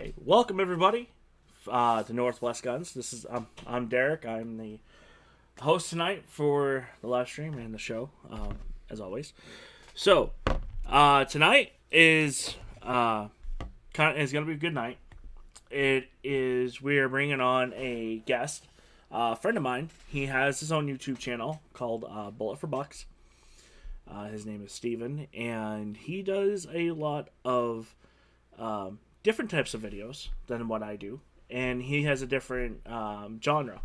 Hey, welcome everybody to Northwest Guns. I'm Derek. I'm the host tonight for the live stream and the show, as always. So tonight is is gonna be a good night. We are bringing on a guest, a friend of mine. He has his own YouTube channel called Bullet for Bucks. His name is Steven, and he does a lot of different types of videos than what I do, and he has a different genre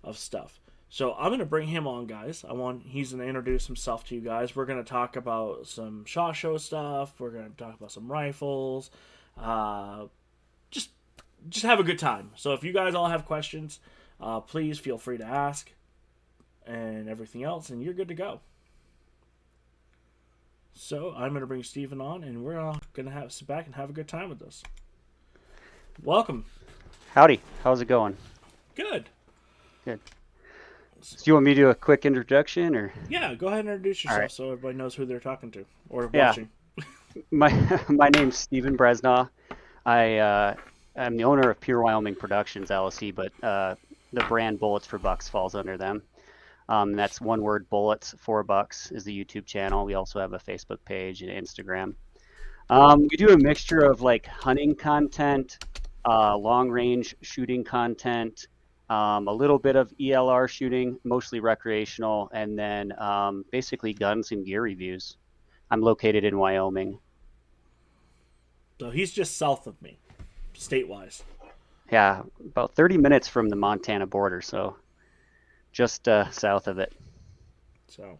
of stuff. So I'm gonna bring him on, guys. He's gonna introduce himself to you guys. We're gonna talk about some SHOT Show stuff. We're gonna talk about some rifles. Uh, just just have a good time. So if you guys all have questions, please feel free to ask and everything else, and you're good to go. So I'm gonna bring Steven on, and we're all gonna sit back and have a good time with this. Welcome. Howdy. How's it going? Good. Good. So you want me to do a quick introduction or? Yeah, go ahead and introduce All yourself right. so everybody knows who they're talking to or Yeah. watching. My my name's Steven Bresnaugh. I'm the owner of Pure Wyoming Productions LLC, but the brand Bullets for Bucks falls under them. That's one word, Bullets for Bucks is the YouTube channel. We also have a Facebook page and Instagram. We do a mixture of like hunting content, long range shooting content, a little bit of ELR shooting, mostly recreational, and then basically guns and gear reviews. I'm located in Wyoming. So he's just south of me, state-wise. Yeah, about 30 minutes from the Montana border, so just south of it. So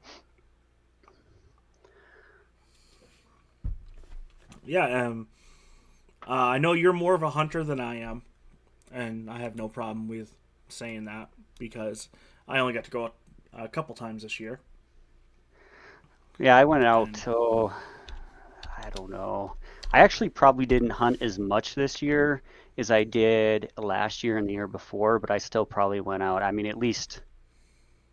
yeah, I know you're more of a hunter than I am, and I have no problem with saying that because I only got to go a couple times this year. Yeah, I went And out, oh, I don't know. I actually probably didn't hunt as much this year as I did last year and the year before, but I still probably went out. I mean, at least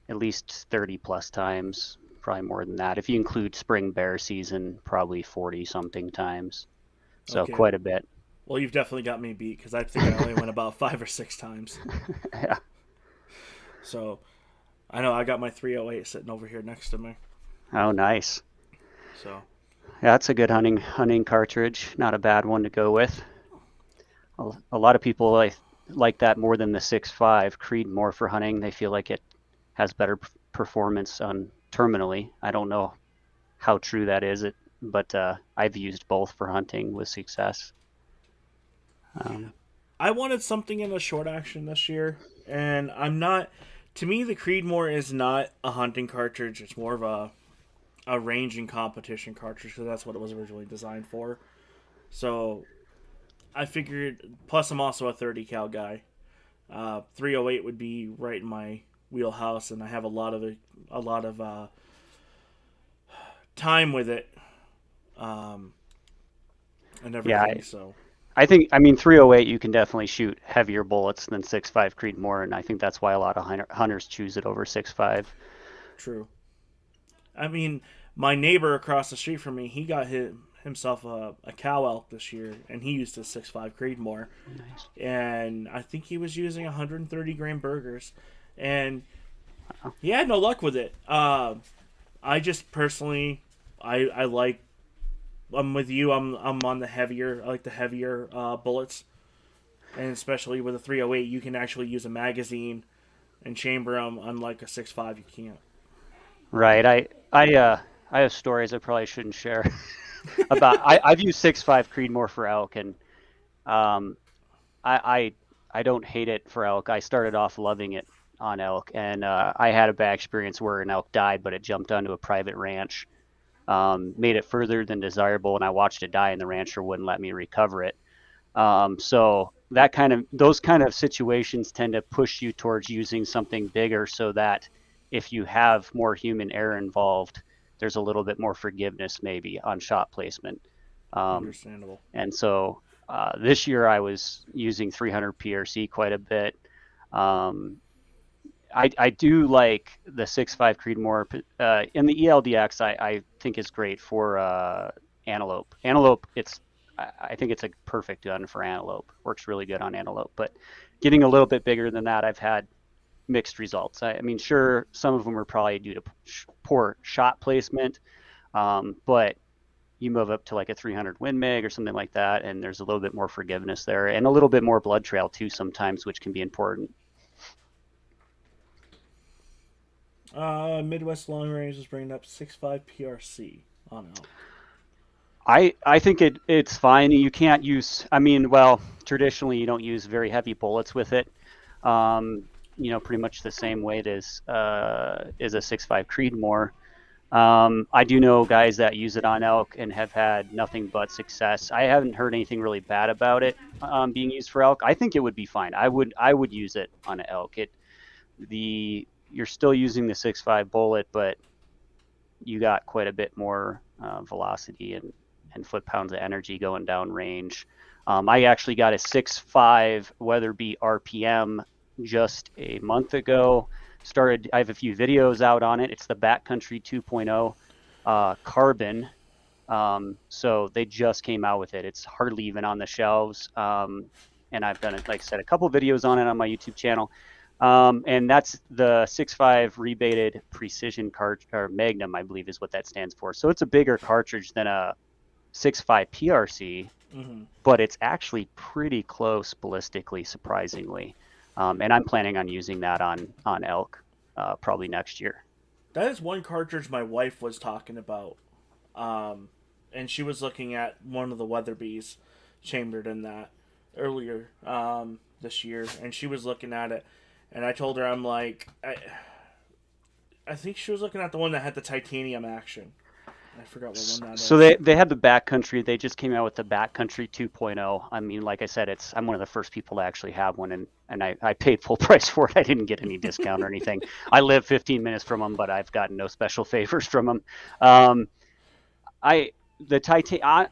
30 plus times, probably more than that. If you include spring bear season, probably 40 something times. So okay, quite a bit. well, you've definitely got me beat because I think I only went about 5 or 6 times. Yeah. So I know I got my 308 sitting over here next to me. Oh, nice. So Yeah, that's a good hunting cartridge. Not a bad one to go with. A lot of people like that more than the 6.5 Creedmoor for hunting. They feel like it has better performance on terminally. I don't know how true that is, but I've used both for hunting with success. Um, I wanted something in a short action this year, and I'm not. To me, the Creedmoor is not a hunting cartridge. It's more of a ranging competition cartridge because that's what it was originally designed for. So I figured. Plus, I'm also a 30 cal guy. 308 would be right in my wheelhouse, and I have a lot of time with it, um, and yeah, everything. So I mean, 308, you can definitely shoot heavier bullets than 6.5 Creedmoor, and I think that's why a lot of hunters choose it over 6.5. true. I mean, my neighbor across the street from me, he got himself a cow elk this year, and he used a 6.5 Creedmoor, Nice. and I think he was using 130 gram burgers, and Wow. he had no luck with it. I just personally, I like. I'm with you. I'm on the heavier. I like the heavier bullets, and especially with a 308, you can actually use a magazine and chamber them. Unlike a 6.5, you can't. Right. I have stories I probably shouldn't share about. I've used 6.5 Creedmoor for elk, and um, I don't hate it for elk. I started off loving it on elk, and I had a bad experience where an elk died, but it jumped onto a private ranch, made it further than desirable, and I watched it die, and the rancher wouldn't let me recover it. So those kind of situations tend to push you towards using something bigger, so that if you have more human error involved, there's a little bit more forgiveness maybe on shot placement. Um, Understandable. and so this year I was using 300 PRC quite a bit. Um, I do like the 6.5 Creedmoor. In the ELDX, I think is great for antelope. Antelope, it's I think it's a perfect gun for antelope. Works really good on antelope, but getting a little bit bigger than that, I've had mixed results. I mean, sure, some of them are probably due to poor shot placement, but you move up to like a 300 Win Mag or something like that, and there's a little bit more forgiveness there, and a little bit more blood trail too sometimes, which can be important. Midwest Long Range is bringing up 6.5 PRC on elk. I think it's fine. You can't use. I mean, well, traditionally you don't use very heavy bullets with it. Pretty much the same weight as is a 6.5 Creedmoor. I do know guys that use it on elk and have had nothing but success. I haven't heard anything really bad about it being used for elk. I think it would be fine. I would use it on an elk. You're still using the 6.5 bullet, but you got quite a bit more velocity and foot-pounds of energy going down range. I actually got a 6.5 Weatherby RPM just a month ago. I have a few videos out on it. It's the Backcountry 2.0 carbon. So they just came out with it. It's hardly even on the shelves. And I've done it, like I said, a couple videos on it on my YouTube channel. And that's the 6.5 rebated precision cartridge, or Magnum, I believe is what that stands for. So it's a bigger cartridge than a 6.5 PRC, but it's actually pretty close ballistically, surprisingly. And I'm planning on using that on elk probably next year. That is one cartridge my wife was talking about. And she was looking at one of the Weatherbys chambered in that earlier this year. And she was looking at it. And I told her, I'm like, I think she was looking at the one that had the titanium action. I forgot what one that is. So they had the Backcountry. They just came out with the Backcountry 2.0. I mean, like I said, I'm one of the first people to actually have one, and I paid full price for it. I didn't get any discount or anything. I live 15 minutes from them, but I've gotten no special favors from them.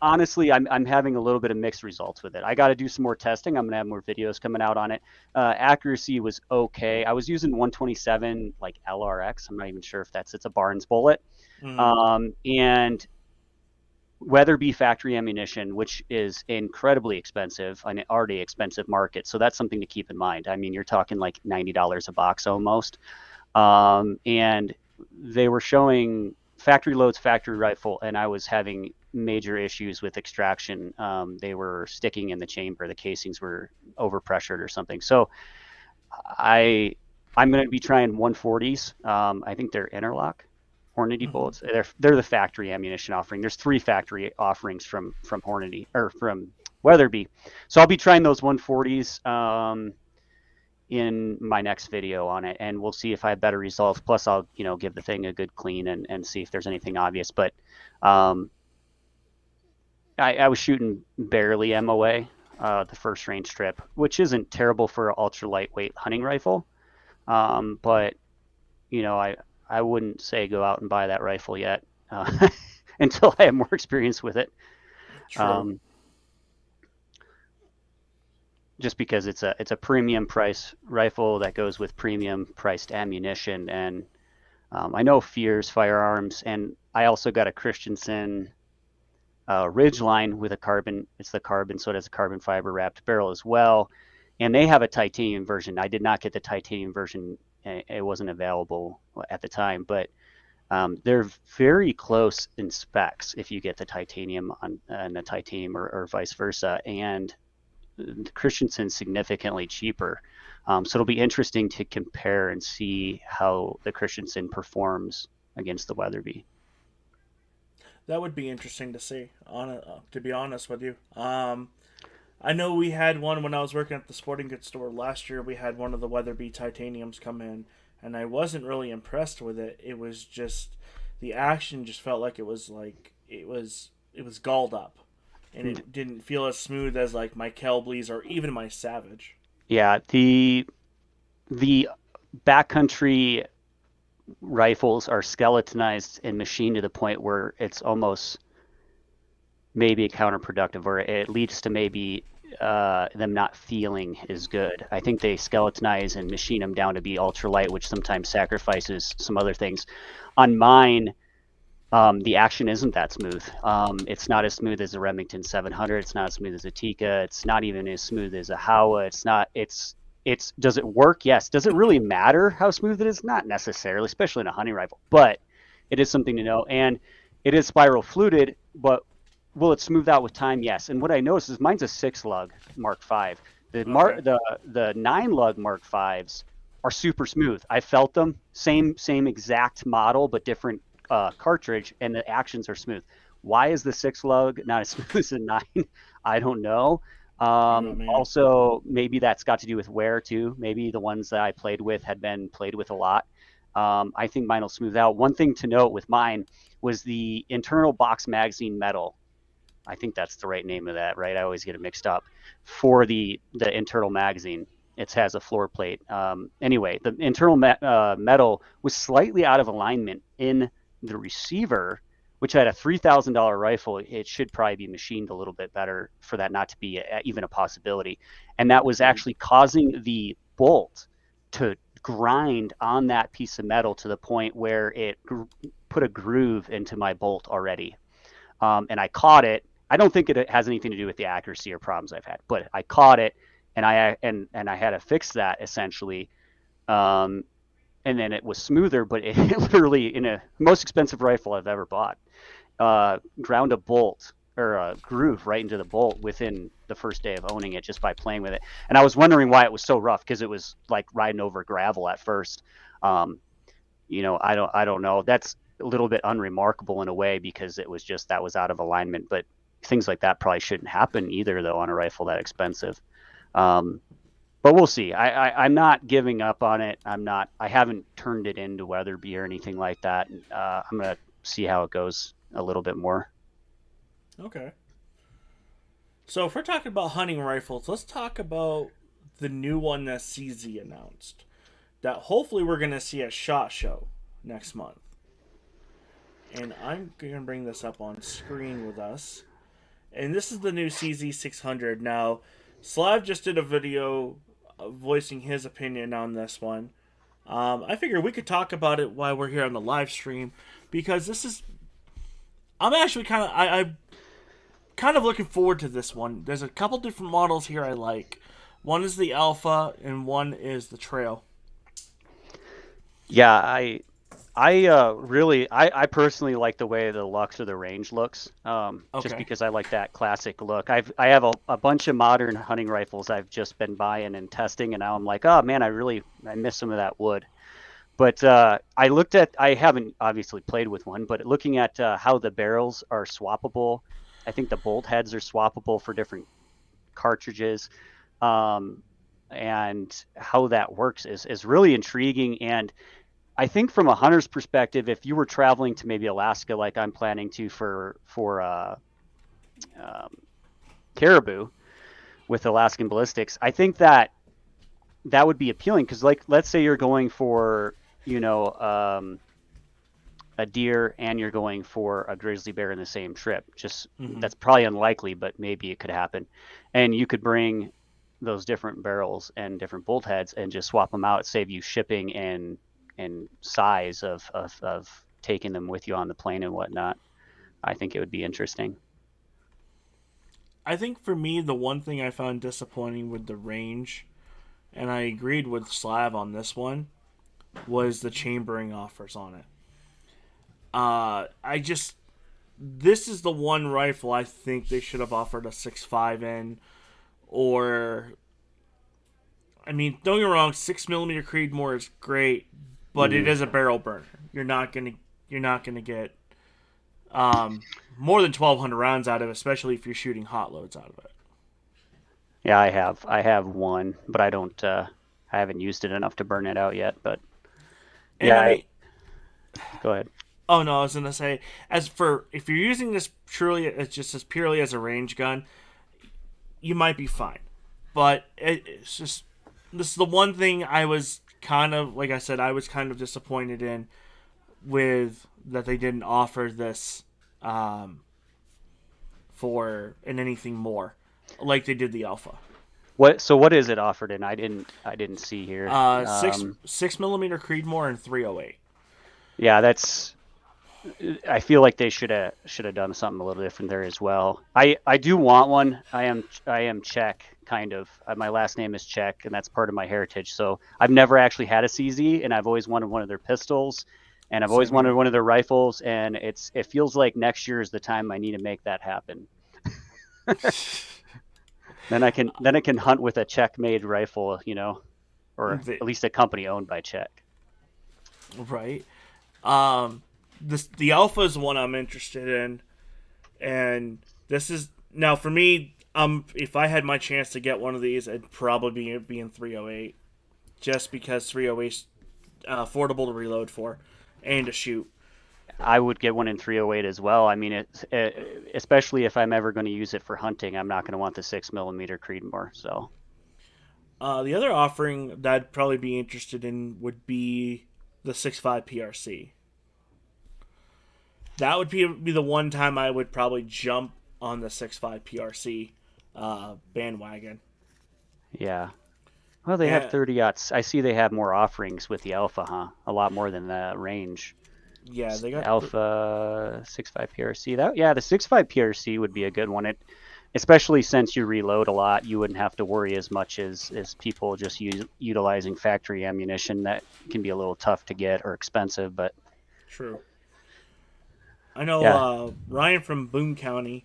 Honestly, I'm having a little bit of mixed results with it. I got to do some more testing. I'm gonna have more videos coming out on it. Accuracy was okay. I was using 127 like LRX. I'm not even sure if it's a Barnes bullet. And Weatherby factory ammunition, which is incredibly expensive, an already expensive market. So that's something to keep in mind. I mean, you're talking like $90 a box almost. And they were showing factory loads, factory rifle, and I was having major issues with extraction. They were sticking in the chamber. The casings were overpressured or something. So I'm going to be trying 140s. I think they're interlock Hornady bullets. They're the factory ammunition offering. There's 3 factory offerings from Hornady or from Weatherby. So I'll be trying those 140s in my next video on it, and we'll see if I have better results. Plus, I'll give the thing a good clean and see if there's anything obvious. But I was shooting barely MOA the first range trip, which isn't terrible for an ultra lightweight hunting rifle. But I wouldn't say go out and buy that rifle yet until I have more experience with it. True. Just because it's a premium price rifle that goes with premium priced ammunition, and I know Fears Firearms, and I also got a Christensen Ridgeline with a carbon. It's the carbon, so it has a carbon fiber wrapped barrel as well, and they have a titanium version. I did not get the titanium version. It wasn't available at the time, but they're very close in specs if you get the titanium and the titanium or vice versa, and Christensen's significantly cheaper. So it'll be interesting to compare and see how the Christensen performs against the Weatherby. That would be interesting to see, to be honest with you. I know we had one when I was working at the sporting goods store last year. We had one of the Weatherby titaniums come in, and I wasn't really impressed with it. It was just the action just felt like it was galled up, and it didn't feel as smooth as like my Kelbleys or even my Savage. Yeah, the backcountry rifles are skeletonized and machined to the point where it's almost maybe counterproductive, or it leads to maybe them not feeling as good. I think they skeletonize and machine them down to be ultralight, which sometimes sacrifices some other things. On mine, The action isn't that smooth. It's not as smooth as a Remington 700. It's not as smooth as a Tikka. It's not even as smooth as a Howa. It's not. It's. Does it work? Yes. Does it really matter how smooth it is? Not necessarily, especially in a hunting rifle. But it is something to know. And it is spiral fluted, but will it smooth out with time? Yes. And what I noticed is mine's a 6 lug Mark V. Okay. The 9 lug Mark Vs are super smooth. I felt them. Same exact model, but different cartridge, and the actions are smooth. Why is the 6 lug not as smooth as a 9? I don't know. Oh man. Also, maybe that's got to do with wear too. Maybe the ones that I played with had been played with a lot. I think mine will smooth out. One thing to note with mine was the internal box magazine metal. I think that's the right name of that, right? I always get it mixed up. For the internal magazine, it has a floor plate. Anyway, the internal metal was slightly out of alignment in the receiver, which had a $3,000 rifle. It should probably be machined a little bit better for that not to be even a possibility. And that was actually causing the bolt to grind on that piece of metal to the point where it put a groove into my bolt already. And I caught it. I don't think it has anything to do with the accuracy or problems I've had, but I caught it, and I had to fix that essentially. And then it was smoother, but it literally, in a most expensive rifle I've ever bought, ground a bolt or a groove right into the bolt within the first day of owning it just by playing with it. And I was wondering why it was so rough, because it was like riding over gravel at first. I don't know. That's a little bit unremarkable in a way, because it was just that was out of alignment. But things like that probably shouldn't happen either, though, on a rifle that expensive. But we'll see. I'm not giving up on it. I haven't turned it into Weatherby or anything like that. I'm gonna see how it goes a little bit more. Okay. So if we're talking about hunting rifles, let's talk about the new one that CZ announced. That hopefully we're gonna see at SHOT Show next month. And I'm gonna bring this up on screen with us. And this is the new CZ 600. Now, Slav just did a video voicing his opinion on this one. I figured we could talk about it while we're here on the live stream, because this is. I'm actually I'm kind of looking forward to this one. There's a couple different models here I like. One is the Alpha, and one is the Trail. Yeah, I personally like the way the Lux or the Range looks, just Okay. because I like that classic look. I have a bunch of modern hunting rifles I've just been buying and testing, and now I'm like, oh man, I miss some of that wood. But I haven't obviously played with one, but looking at how the barrels are swappable, I think the bolt heads are swappable for different cartridges, and how that works is really intriguing. And I think from a hunter's perspective, if you were traveling to maybe Alaska, like I'm planning to for um, caribou with Alaskan ballistics, I think that would be appealing, because, like, let's say you're going for a deer and you're going for a grizzly bear in the same trip. Just Mm-hmm. That's probably unlikely, but maybe it could happen, and you could bring those different barrels and different bolt heads and just swap them out, save you shipping and size of taking them with you on the plane and whatnot. I think it would be interesting. I think for me, the one thing I found disappointing with the Range, and I agreed with Slav on this one, was the chambering offers on it. I just this is the one rifle I think they should have offered a 6.5 in, or I mean, don't get me wrong, 6 millimeter Creedmoor is great, but it Mm. is a barrel burner. You're not gonna get more than 1,200 rounds out of it, especially if you're shooting hot loads out of it. Yeah, I have one, but I haven't used it enough to burn it out yet. But And yeah, I mean, go ahead. oh no, I was gonna say, as for if you're using this truly as just as purely as a range gun, you might be fine. But it's just this is the one thing I was kind of like I said I was kind of disappointed in with that they didn't offer this um, for in anything more like they did the Alpha. What is it offered in? I didn't see here. Six millimeter Creedmoor and 308. Yeah, that's I feel like they should have done something a little different there as well. I do want one. I am Czech, kind of. My last name is Czech, and that's part of my heritage. So I've never actually had a CZ, and I've always wanted one of their pistols, and I've always Same wanted here. one of their rifles. And it feels like next year is the time I need to make that happen. Then I can hunt with a Czech made rifle, or The- at least a company owned by Czech. right. Um, the alpha is one I'm interested in, and this is now for me. If I had my chance to get one of these, it'd probably be in 308, just because 308 is affordable to reload for and to shoot. I would get one in 308 as well. I mean, especially if I'm ever going to use it for hunting, I'm not going to want the 6 millimeter Creedmoor. So The other offering that I'd probably be interested in would be the 6.5 PRC. That would be the one time I would probably jump on the 6.5 PRC bandwagon. yeah. Well, they have And 30-aughts. I see they have more offerings with the Alpha, huh? A lot more than the range. yeah, they got Alpha 6.5 PRC. The 6.5 PRC would be a good one. Especially since you reload a lot, you wouldn't have to worry as much as people just utilizing factory ammunition. That can be a little tough to get or expensive, but true. I know yeah. Ryan from Boone County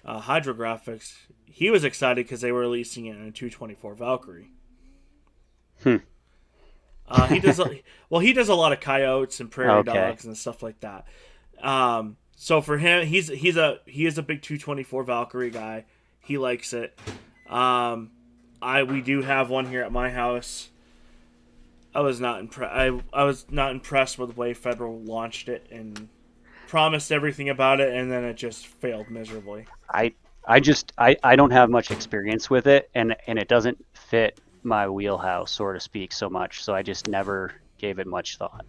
Hydrographics. He was excited because they were releasing it in a 224 Valkyrie. Hmm. He does he does a lot of coyotes and prairie Okay. dogs and stuff like that. So for him, he is a big 224 Valkyrie guy. He likes it. We do have one here at my house. I was not impressed. I was not impressed with the way Federal launched it and promised everything about it, and then it just failed miserably. I I don't have much experience with it, and it doesn't fit my wheelhouse, so to speak, so much. So I just never gave it much thought.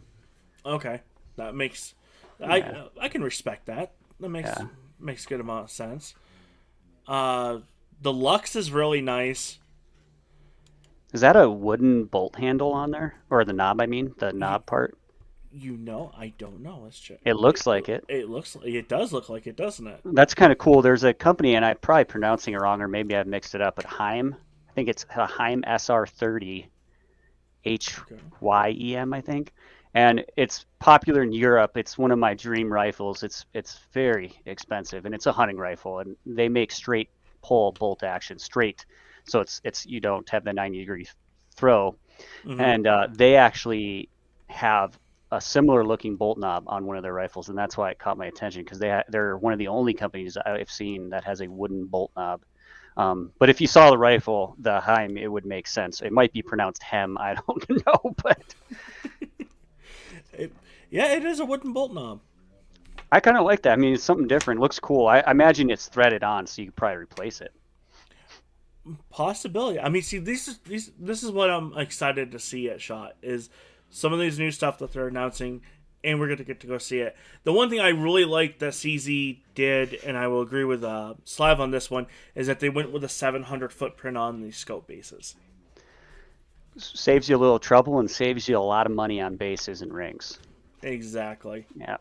Okay, that makes Yeah. I can respect that. That Yeah. makes a good amount of sense. Uh, the Lux is really nice. Is that a wooden bolt handle on there, or the knob? I mean, the You, knob part. I don't know. Let's check. It looks like it. It does look like it, doesn't it? That's kind of cool. There's a company, and I'm probably pronouncing it wrong, or maybe I've mixed it up. But Heim, I think it's a Heim SR30 Okay. HYEM, I think, and it's popular in Europe. It's one of my dream rifles. It's very expensive, and it's a hunting rifle, and they make straight pull bolt action, straight, so it's you don't have the 90-degree throw, Mm-hmm. and they actually have a similar looking bolt knob on one of their rifles, and that's why it caught my attention because they're one of the only companies I've seen that has a wooden bolt knob. But if you saw the rifle, the Heim, it would make sense. It might be pronounced Hem, I don't know, but It, yeah, it is a wooden bolt knob. I kind of like that. I mean, it's something different. It looks cool. I imagine it's threaded on, so you could probably replace it. Possibility. I mean, see, this is what I'm excited to see at Shot is some of these new stuff that they're announcing, and we're gonna get to go see it. The one thing I really like that CZ did, and I will agree with Slav on this one, is that they went with a 700 footprint on the scope bases. Saves you a little trouble and saves you a lot of money on bases and rings. Exactly. Yeah.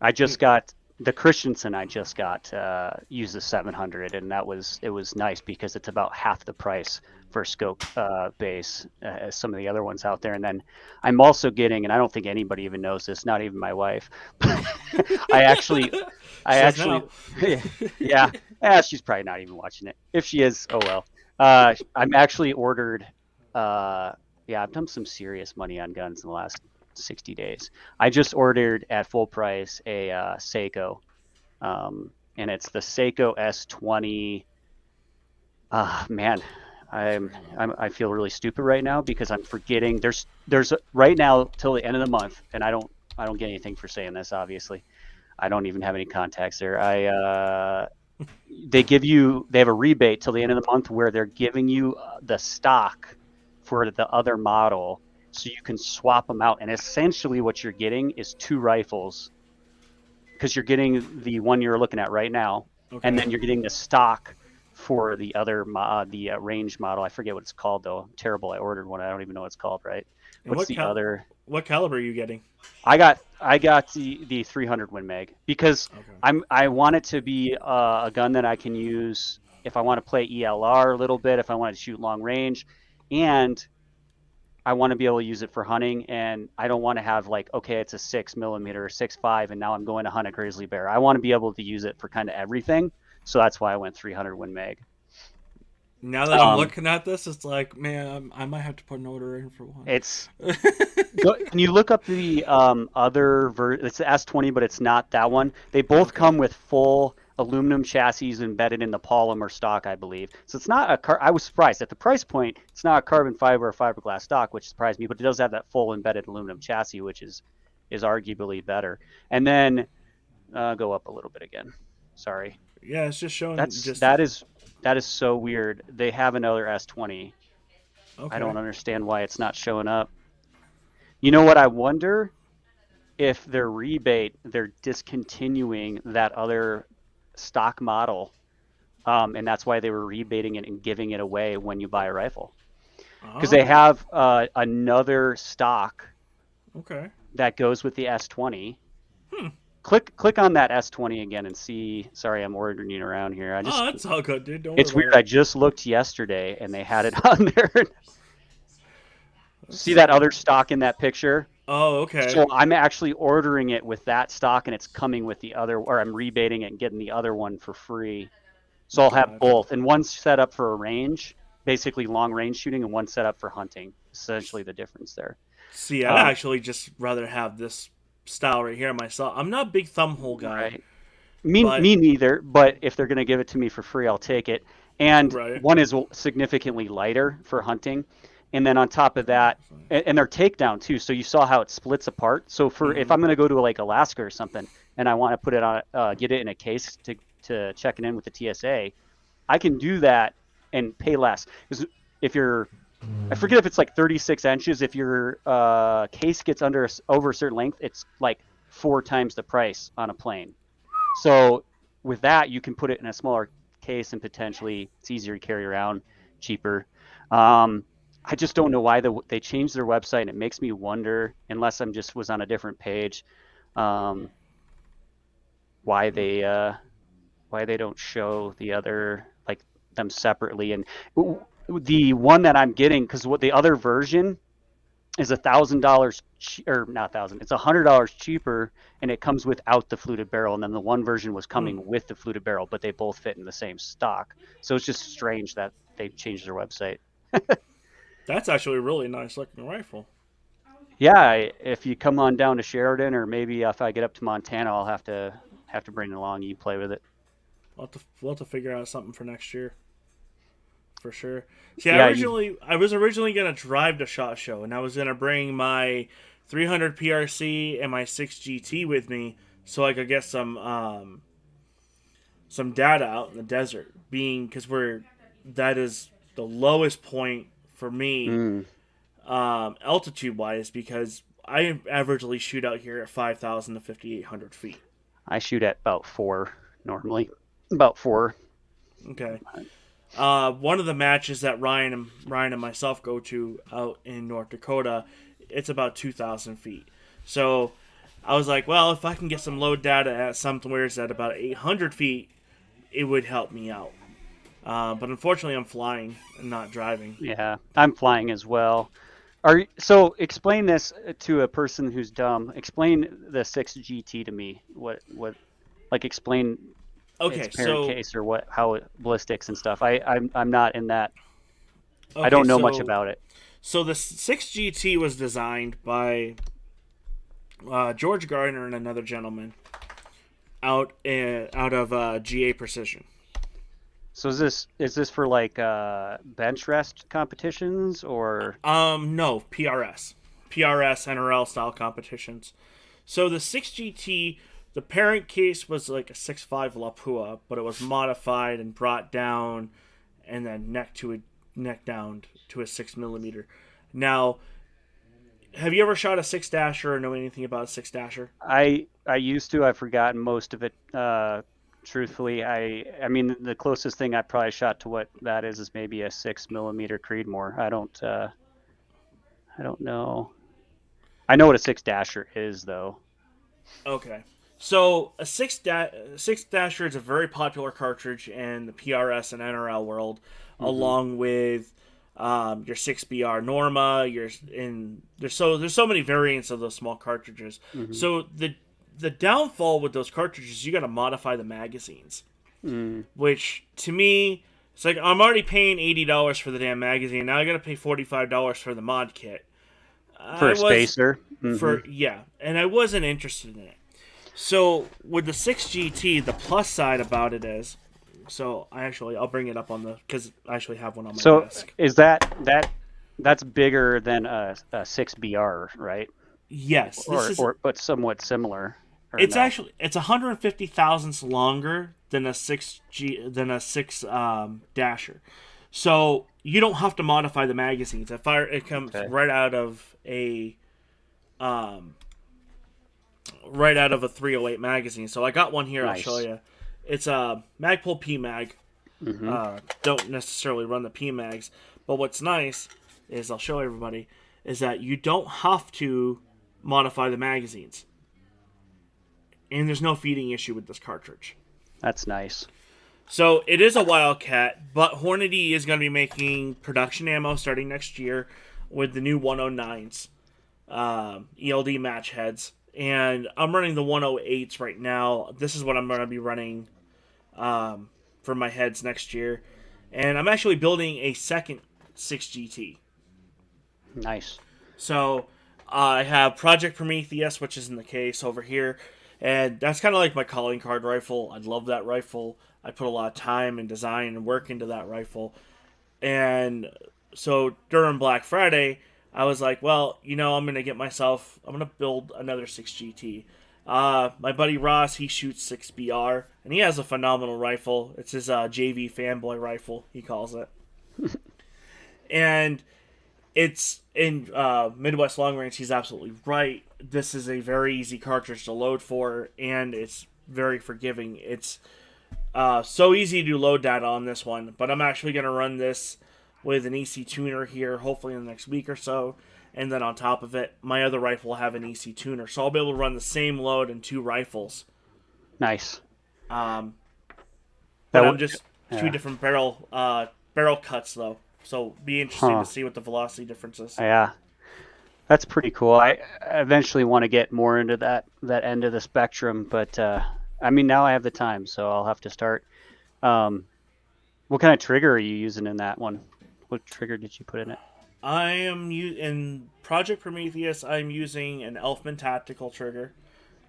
I just got the Christensen. I just got used the 700, and it was nice because it's about half the price for scope base as some of the other ones out there. And then I'm also getting, and I don't think anybody even knows this, not even my wife. I actually, I She does actually, now. yeah, she's probably not even watching it. If she is, oh well. I'm actually ordered. Yeah, I've done some serious money on guns in the last 60 days. I just ordered at full price a Seiko, and it's the Seiko S20. Man, I feel really stupid right now because I'm forgetting. Right now till the end of the month, and I don't get anything for saying this. Obviously, I don't even have any contacts there. They have a rebate till the end of the month where they're giving you the stock for the other model so you can swap them out, and essentially what you're getting is two rifles because you're getting the one you're looking at right now, and Okay. then you're getting the stock for the other the range model. I forget what it's called though. Terrible. I ordered one. I don't even know what it's called. Right? And What's the other? what caliber are you getting? I got the 300 Win Mag because Okay. I want it to be a gun that I can use if I want to play ELR a little bit, if I want to shoot long range, and I want to be able to use it for hunting. And I don't want to have like, okay, it's a 6 millimeter or 6.5, and now I'm going to hunt a grizzly bear. I want to be able to use it for kind of everything. So that's why I went 300 Win Mag. Now that I'm Um, looking at this, it's like, man, I might have to put an order in for one. it's Can you look up the it's the S20, but it's not that one. They both Okay. come with full aluminum chassis embedded in the polymer stock, I believe. So it's not I was surprised at the price point. It's not a carbon fiber or fiberglass stock, which surprised me, but it does have that full embedded aluminum chassis, which is arguably better. And then go up a little bit again. Sorry. Yeah, it's just showing That's just that is so weird. They have another S20. I okay. don't understand why it's not showing up. You know what I wonder? If they're discontinuing that other stock model, and that's why they were rebating it and giving it away when you buy a rifle. Because they Oh, have another stock okay. that goes with the S20. Hmm. Click on that S20 again and see. Sorry, I'm ordering around here. Oh, that's all good, dude. Don't worry It's about weird. I it. just looked yesterday and they had it on there. Let's See that see. other stock in that picture? Oh, okay. So I'm actually ordering it with that stock, and it's coming with the other, or I'm rebating it and getting the other one for free. So I'll have Gotcha. both, and one's set up for a range, basically long range shooting, and one's set up for hunting. Essentially, the difference there. See, I'd Um, actually just rather have this style right here myself. I'm not a big thumb hole guy, right. Me, but me neither. But if they're going to give it to me for free, I'll take it. And right. one is significantly lighter for hunting, and then on top of that, and they're takedown too. So you saw how it splits apart. So for if Mm-hmm. I'm going to go to like Alaska or something, and I want to put it on, get it in a case to check it in with the TSA, I can do that and pay less. Because if you're, I forget if it's like 36 inches. If your case gets over a certain length, it's like 4 times the price on a plane. So with that, you can put it in a smaller case and potentially it's easier to carry around, cheaper. Um, I just don't know why they changed their website, and it makes me wonder, unless I'm just was on a different page, um, why they don't show the other like them separately. And the one that I'm getting, because what the other version is $1,000 or not thousand, it's $100 cheaper, and it comes without the fluted barrel. And then the one version was Hmm. coming with the fluted barrel, but they both fit in the same stock. So it's just strange that they changed their website. That's actually a really nice looking rifle. Yeah, if you come on down to Sheridan, or maybe if I get up to Montana, I'll have to bring it along. You play with it. We'll have to figure out something for next year for sure. See, Yeah, I was originally gonna drive to SHOT Show, and I was gonna bring my 300 PRC and my 6 GT with me, so I could get some data out in the desert. Being because that is the lowest point for me, mm, altitude wise, because I averagely shoot out here at 5,000 to 5,800 feet. I shoot at about 4 normally, about 4. Okay. One of the matches that Ryan and myself go to out in North Dakota, it's about 2,000 feet. So I was like, well, if I can get some load data at somewhere's at about 800 feet, it would help me out. But unfortunately, I'm flying and not driving. Yeah, I'm flying as well. So explain this to a person who's dumb. Explain the 6 GT to me. What like explain its Okay, parent so case, or how it ballistics and stuff. I'm not in that. I okay, don't know much so about it. so the 6 GT was designed by George Gardner and another gentleman out of GA Precision. So is this for like bench rest competitions or? No, PRS NRL style competitions. So the 6 GT, the parent case was like a 6.5 Lapua, but it was modified and brought down, and then neck down to a 6 millimeter. Now, have you ever shot a 6 dasher or know anything about a 6 dasher? I used to. I've forgotten most of it truthfully. I mean, the closest thing I probably shot to what that is maybe a 6 millimeter Creedmoor. I don't know. I know what a six dasher is though. Okay. So a six dasher is a very popular cartridge in the PRS and NRL world, Hmm. along with your 6BR Norma. There's so many variants of those small cartridges. Hmm. So the downfall with those cartridges, you got to modify the magazines, Mm. which to me, it's like I'm already paying $80 for the damn magazine. Now I got to pay $45 for the mod kit. For I a was spacer. Hmm. and I wasn't interested in it. So with the 6GT, the plus side about it is, I'll bring it up on the because I actually have one on my So desk. is that's bigger than a 6BR, right? Yes, this is Or but somewhat similar, or it's no? actually it's 150 thousandths longer than a 6 dasher. So you don't have to modify the magazines. It comes Okay. um right out of a 308 magazine. So I got one here. I'll show Nice. you. It's a Magpul PMag. Hmm. Don't necessarily run the PMags, but what's nice is I'll show everybody is that you don't have to modify the magazines, and there's no feeding issue with this cartridge. That's nice. So it is a Wildcat, but Hornady is going to be making production ammo starting next year with the new 109s, ELD match heads. And I'm running the 108s right now. This is what I'm going to be running for my heads next year. And I'm actually building a second 6GT. Nice. So I have Project Prometheus, which is in the case over here. And that's kind of like my calling card rifle. I love that rifle. I put a lot of time and design and work into that rifle. And so during Black Friday, I was like, well, I'm going to build another 6GT. My buddy Ross, he shoots 6BR, and he has a phenomenal rifle. It's his JV fanboy rifle, he calls it. And it's in Midwest long range. He's absolutely right. This is a very easy cartridge to load for, and it's very forgiving. It's so easy to load data on this one, but I'm actually going to run this with an EC tuner here, hopefully in the next week or so. And then on top of it, my other rifle will have an EC tuner, so I'll be able to run the same load in two rifles. Nice. Um, That but I'm w- just two yeah. different barrel cuts though, so be interesting to Huh. see what the velocity difference is. Yeah. That's pretty cool. I eventually want to get more into that end of the spectrum, but I mean now I have the time, so I'll have to start. Um, what kind of trigger are you using in that one? What trigger did you put in it? In Project Prometheus. I'm using an Elfman tactical trigger.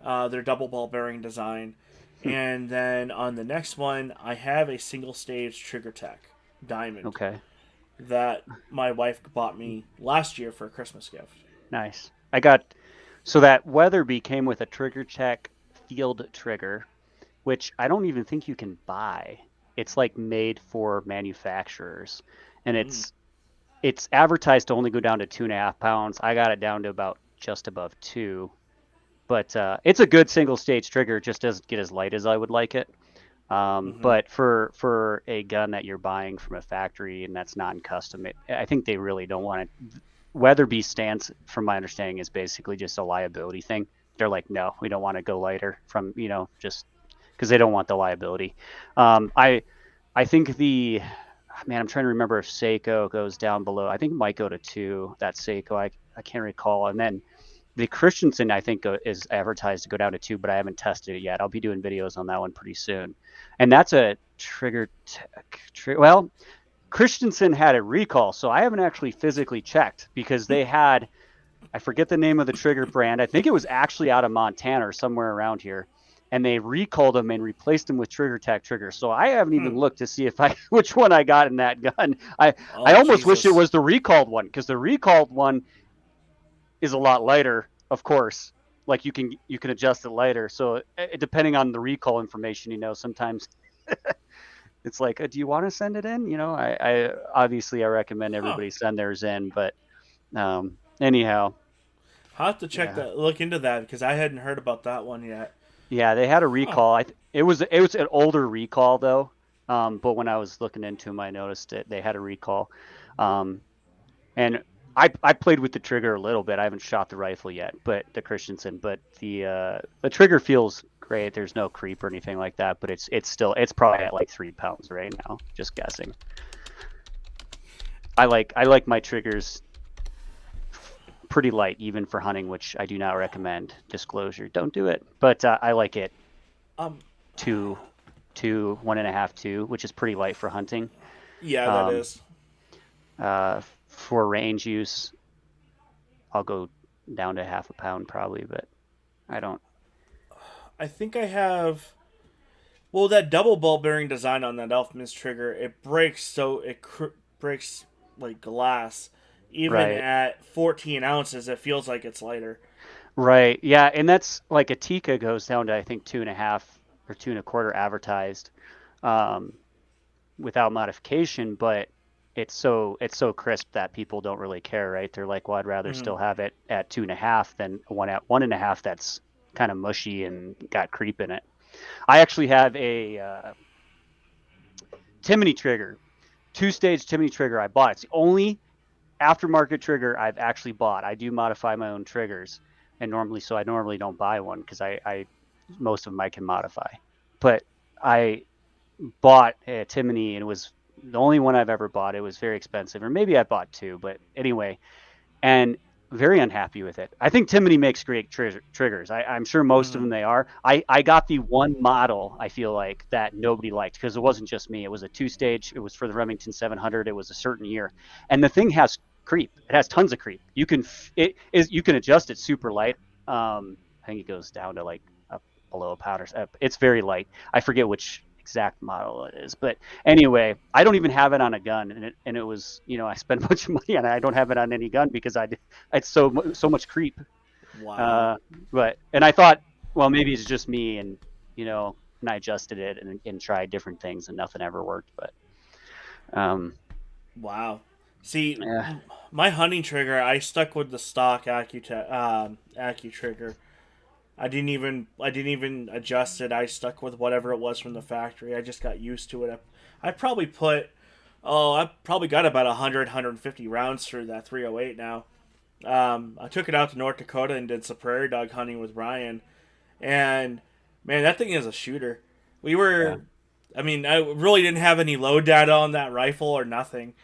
Their double ball bearing design, Hmm. and then on the next one, I have a single stage Trigger Tech Diamond Okay. that my wife bought me last year for a Christmas gift. Nice. I got so that Weatherby came with a Trigger Tech field trigger, which I don't even think you can buy. It's like made for manufacturers, and Mm. it's advertised to only go down to 2.5 pounds. I got it down to about just above 2, but it's a good single stage trigger. It just doesn't get as light as I would like it. Mm-hmm. But for a gun that you're buying from a factory and that's non-custom, I think they really don't want it. Weatherby stance, from my understanding, is basically just a liability thing. They're like, no, we don't want to go lighter from just because they don't want the liability. I think man, I'm trying to remember if Seiko goes down below. I think it might go to 2. That Seiko, I can't recall. And then the Christensen, I think, is advertised to go down to 2, but I haven't tested it yet. I'll be doing videos on that one pretty soon. And that's a trigger tech. Well, Christensen had a recall, so I haven't actually physically checked because they had, I forget the name of the trigger brand. I think it was actually out of Montana or somewhere around here. And they recalled them and replaced them with Trigger Tech triggers. So I haven't Hmm. even looked to see if which one I got in that gun. I Oh almost wish it Jesus. was the recalled one because the recalled one is a lot lighter, of course. Like you can adjust it lighter. So depending on the recall information, sometimes it's like, do you want to send it in? I obviously I recommend Huh. everybody send theirs in, but anyhow, I'll have to yeah, look into that because I hadn't heard about that one yet. Yeah, they had a Huh. recall. It was an older recall though. But when I was looking into them, I noticed it. They had a recall. Um, and I played with the trigger a little bit. I haven't shot the rifle yet, but the Christensen, but the trigger feels great. There's no creep or anything like that, but it's probably at like 3 pounds right now. Just guessing. I like my triggers pretty light, even for hunting, which I do not recommend. Disclosure, don't do it. But I like it Um, two, two, 1.5, two, which is pretty light for hunting. yeah, that Um, is. for range use, I'll go down to half a pound probably, but I don't. I think I have. Well, that double ball bearing design on that Elfman's trigger, it breaks so breaks like glass. Even Right, at 14 ounces, it feels like it's lighter. right, yeah, and that's like a Tika goes down to I think 2.5 or 2.25 advertised, um, without modification, but it's so crisp that people don't really care, right? They're like, well, I'd rather Mm-hmm. still have it at 2.5 than one at 1.5 that's kind of mushy and got creep in it. I actually have a Timony trigger, two-stage Timony trigger I bought. It's the only aftermarket trigger I've actually bought. I do modify my own triggers, and I normally don't buy one because I most of them I can modify. But I bought a Timony and it was the only one I've ever bought. It was very expensive, or maybe I bought two, but anyway, and very unhappy with it. I think Timony makes great triggers. I'm sure most of Mm-hmm. them they are. I got the one model I feel like that nobody liked because it wasn't just me. It was a two-stage. It was for the Remington 700. It was a certain year, and the thing has creep. It has tons of creep. You can adjust it super light. I think it goes down to like up below a pound or it's very light. I forget which exact model it is, but anyway, I don't even have it on a gun, and it was I spent a bunch of money on it. I don't have it on any gun because it's so much creep. Wow. Uh, and I thought, well, maybe it's just me, and I adjusted it and tried different things, and nothing ever worked. But Wow. See, yeah, my hunting trigger, I stuck with the stock Accu trigger. I didn't even adjust it. I stuck with whatever it was from the factory. I just got used to it. I probably got about 100 rounds through that 308 now. I took it out to North Dakota and did some prairie dog hunting with Ryan, and man, that thing is a shooter. We yeah. were, I mean, I really didn't have any load data on that rifle or nothing,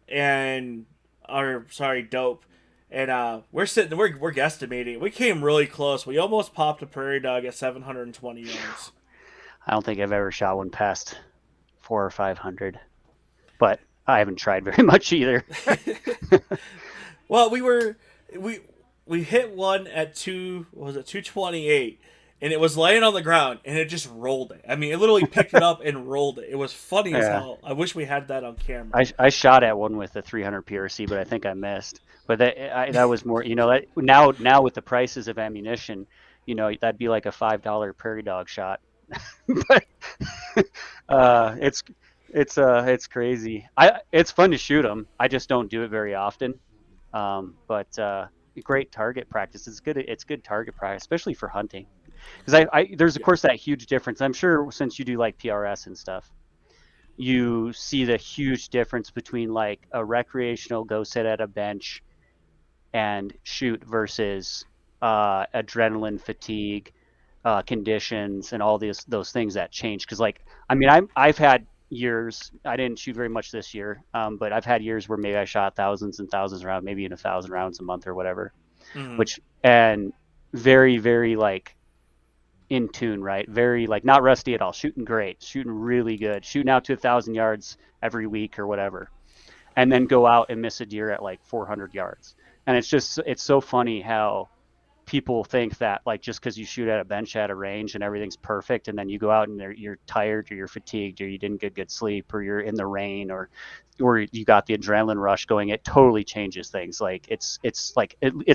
and or sorry, dope. And we're guesstimating. We came really close. We almost popped a prairie dog at 720 yards. I don't think I've ever shot one past 400 or 500, but I haven't tried very much either. Well, we we hit one at two. What was it 228? And it was laying on the ground, and it just rolled it. I mean, it literally picked it up and rolled it. It was funny as Yeah. hell. I wish we had that on camera. I shot at one with a 300 PRC, but I think I missed. But that was more, that now with the prices of ammunition, that'd be like a $5 prairie dog shot. But it's it's crazy. It's fun to shoot them. I just don't do it very often. But great target practice. It's good target practice, especially for hunting. Because there's of Yeah. course that huge difference. I'm sure since you do like PRS and stuff, you see the huge difference between like a recreational go sit at a bench and shoot versus adrenaline fatigue, conditions, and all those things that change. Because like I mean, I've had years. I didn't shoot very much this year, but I've had years where maybe I shot thousands and thousands of rounds, maybe in 1,000 rounds a month or whatever. Mm-hmm. Which and very very like in tune, right? Very like not rusty at all. Shooting great, shooting really good, shooting out to 1,000 yards every week or whatever, and then go out and miss a deer at like 400 yards. And it's so funny how people think that like just because you shoot at a bench at a range and everything's perfect, and then you go out and you're tired or you're fatigued or you didn't get good sleep or you're in the rain or you got the adrenaline rush going, it totally changes things. Like it's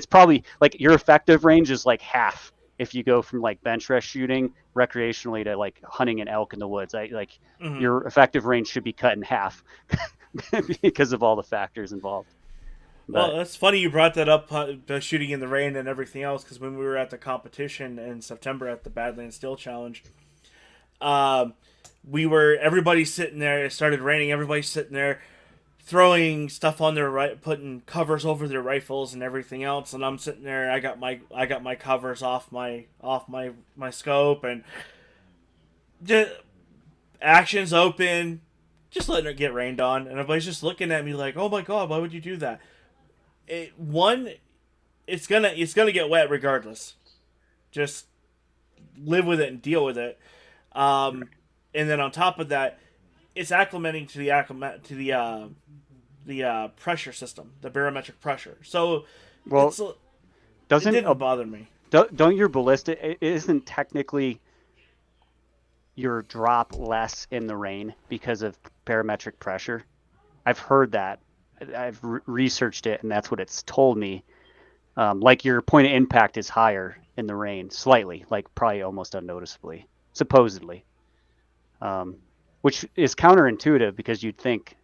probably like your effective range is like half if you go from like bench rest shooting recreationally to like hunting an elk in the woods. Mm-hmm. Your effective range should be cut in half because of all the factors involved. Well, But it's funny you brought that up, the shooting in the rain and everything else, because when we were at the competition in September at the Badlands Steel Challenge, um, everybody sitting there. It started raining. Everybody's sitting there throwing stuff on their putting covers over their rifles and everything else. And I'm sitting there. I got my covers off my scope and just actions open, just letting it get rained on. And everybody's just looking at me like, "Oh my god, why would you do that?" It's gonna get wet regardless. Just live with it and deal with it. And then on top of that, it's acclimating to the pressure system, the barometric pressure. So well, it doesn't didn't bother me. don't your ballistic isn't technically your drop less in the rain because of barometric pressure? I've heard that. I've researched it, and that's what it's told me. Like your point of impact is higher in the rain, slightly, like probably almost unnoticeably, supposedly, which is counterintuitive because you'd think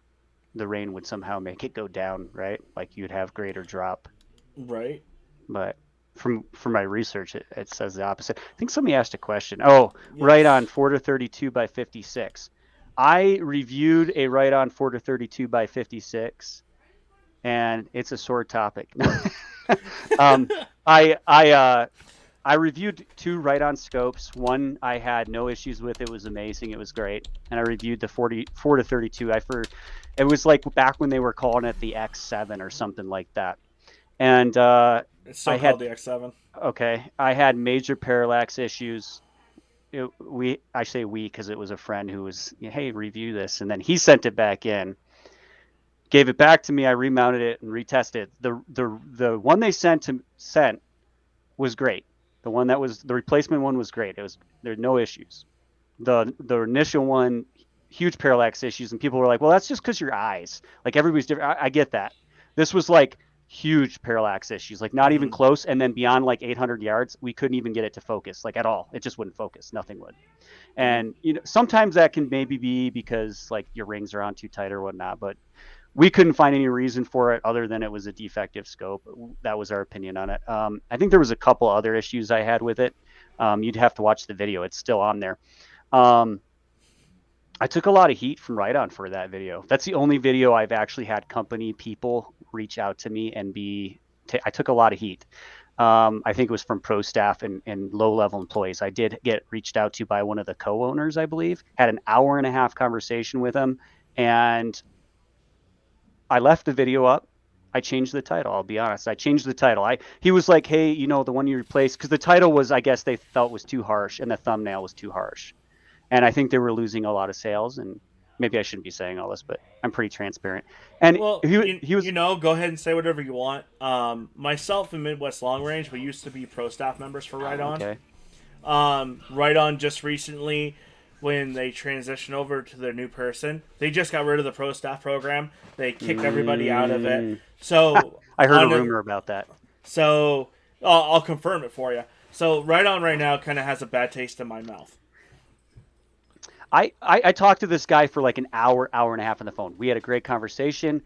the rain would somehow make it go down, right? Like you'd have greater drop. Right. But from my research, it says the opposite. I think somebody asked a question. Oh, right on Yes. 4 to 32 by 56. I reviewed a right on 4 to 32 by 56, and it's a sore topic. um, I I uh, I reviewed two right on scopes. One I had no issues with. It was amazing. It was great. And I reviewed the 44 to 32. It was like back when they were calling it the X7 or something like that. And It's I still had called the X7. okay, I had major parallax issues. I say we because it was a friend who was, hey, review this, and then he sent it back in, gave it back to me. I remounted it and retested it. The one they sent was great. The one that was the replacement one was great. There were no issues. The initial one, huge parallax issues, and people were like, well, that's just because your eyes. Like everybody's different. I get that. This was like huge parallax issues, like not even Mm-hmm. close. And then beyond like 800 yards, we couldn't even get it to focus, like at all. It just wouldn't focus. Nothing would. Damn. And sometimes that can maybe be because like your rings are on too tight or whatnot, but we couldn't find any reason for it other than it was a defective scope. That was our opinion on it. I think there was a couple other issues I had with it. You'd have to watch the video. It's still on there. I took a lot of heat from Right On for that video. That's the only video I've actually had company people reach out to me and I took a lot of heat. I think it was from pro staff and low-level employees. I did get reached out to by one of the co-owners, I believe. Had an hour-and-a-half conversation with him, and I left the video up. I changed the title. I'll be honest. I changed the title. He was like, "Hey, the one you replaced," because the title was, I guess, they felt was too harsh, and the thumbnail was too harsh. And I think they were losing a lot of sales. And maybe I shouldn't be saying all this, but I'm pretty transparent. And Well, he was go ahead and say whatever you want. Myself and Midwest Long Range, we used to be pro staff members for Right On. okay. Right On just recently, when they transitioned over to their new person, they just got rid of the pro staff program. They kicked everybody out of it. So I heard a rumor about that. So I'll confirm it for you. So Right On right now kind of has a bad taste in my mouth. I talked to this guy for like an hour and a half on the phone. We had a great conversation.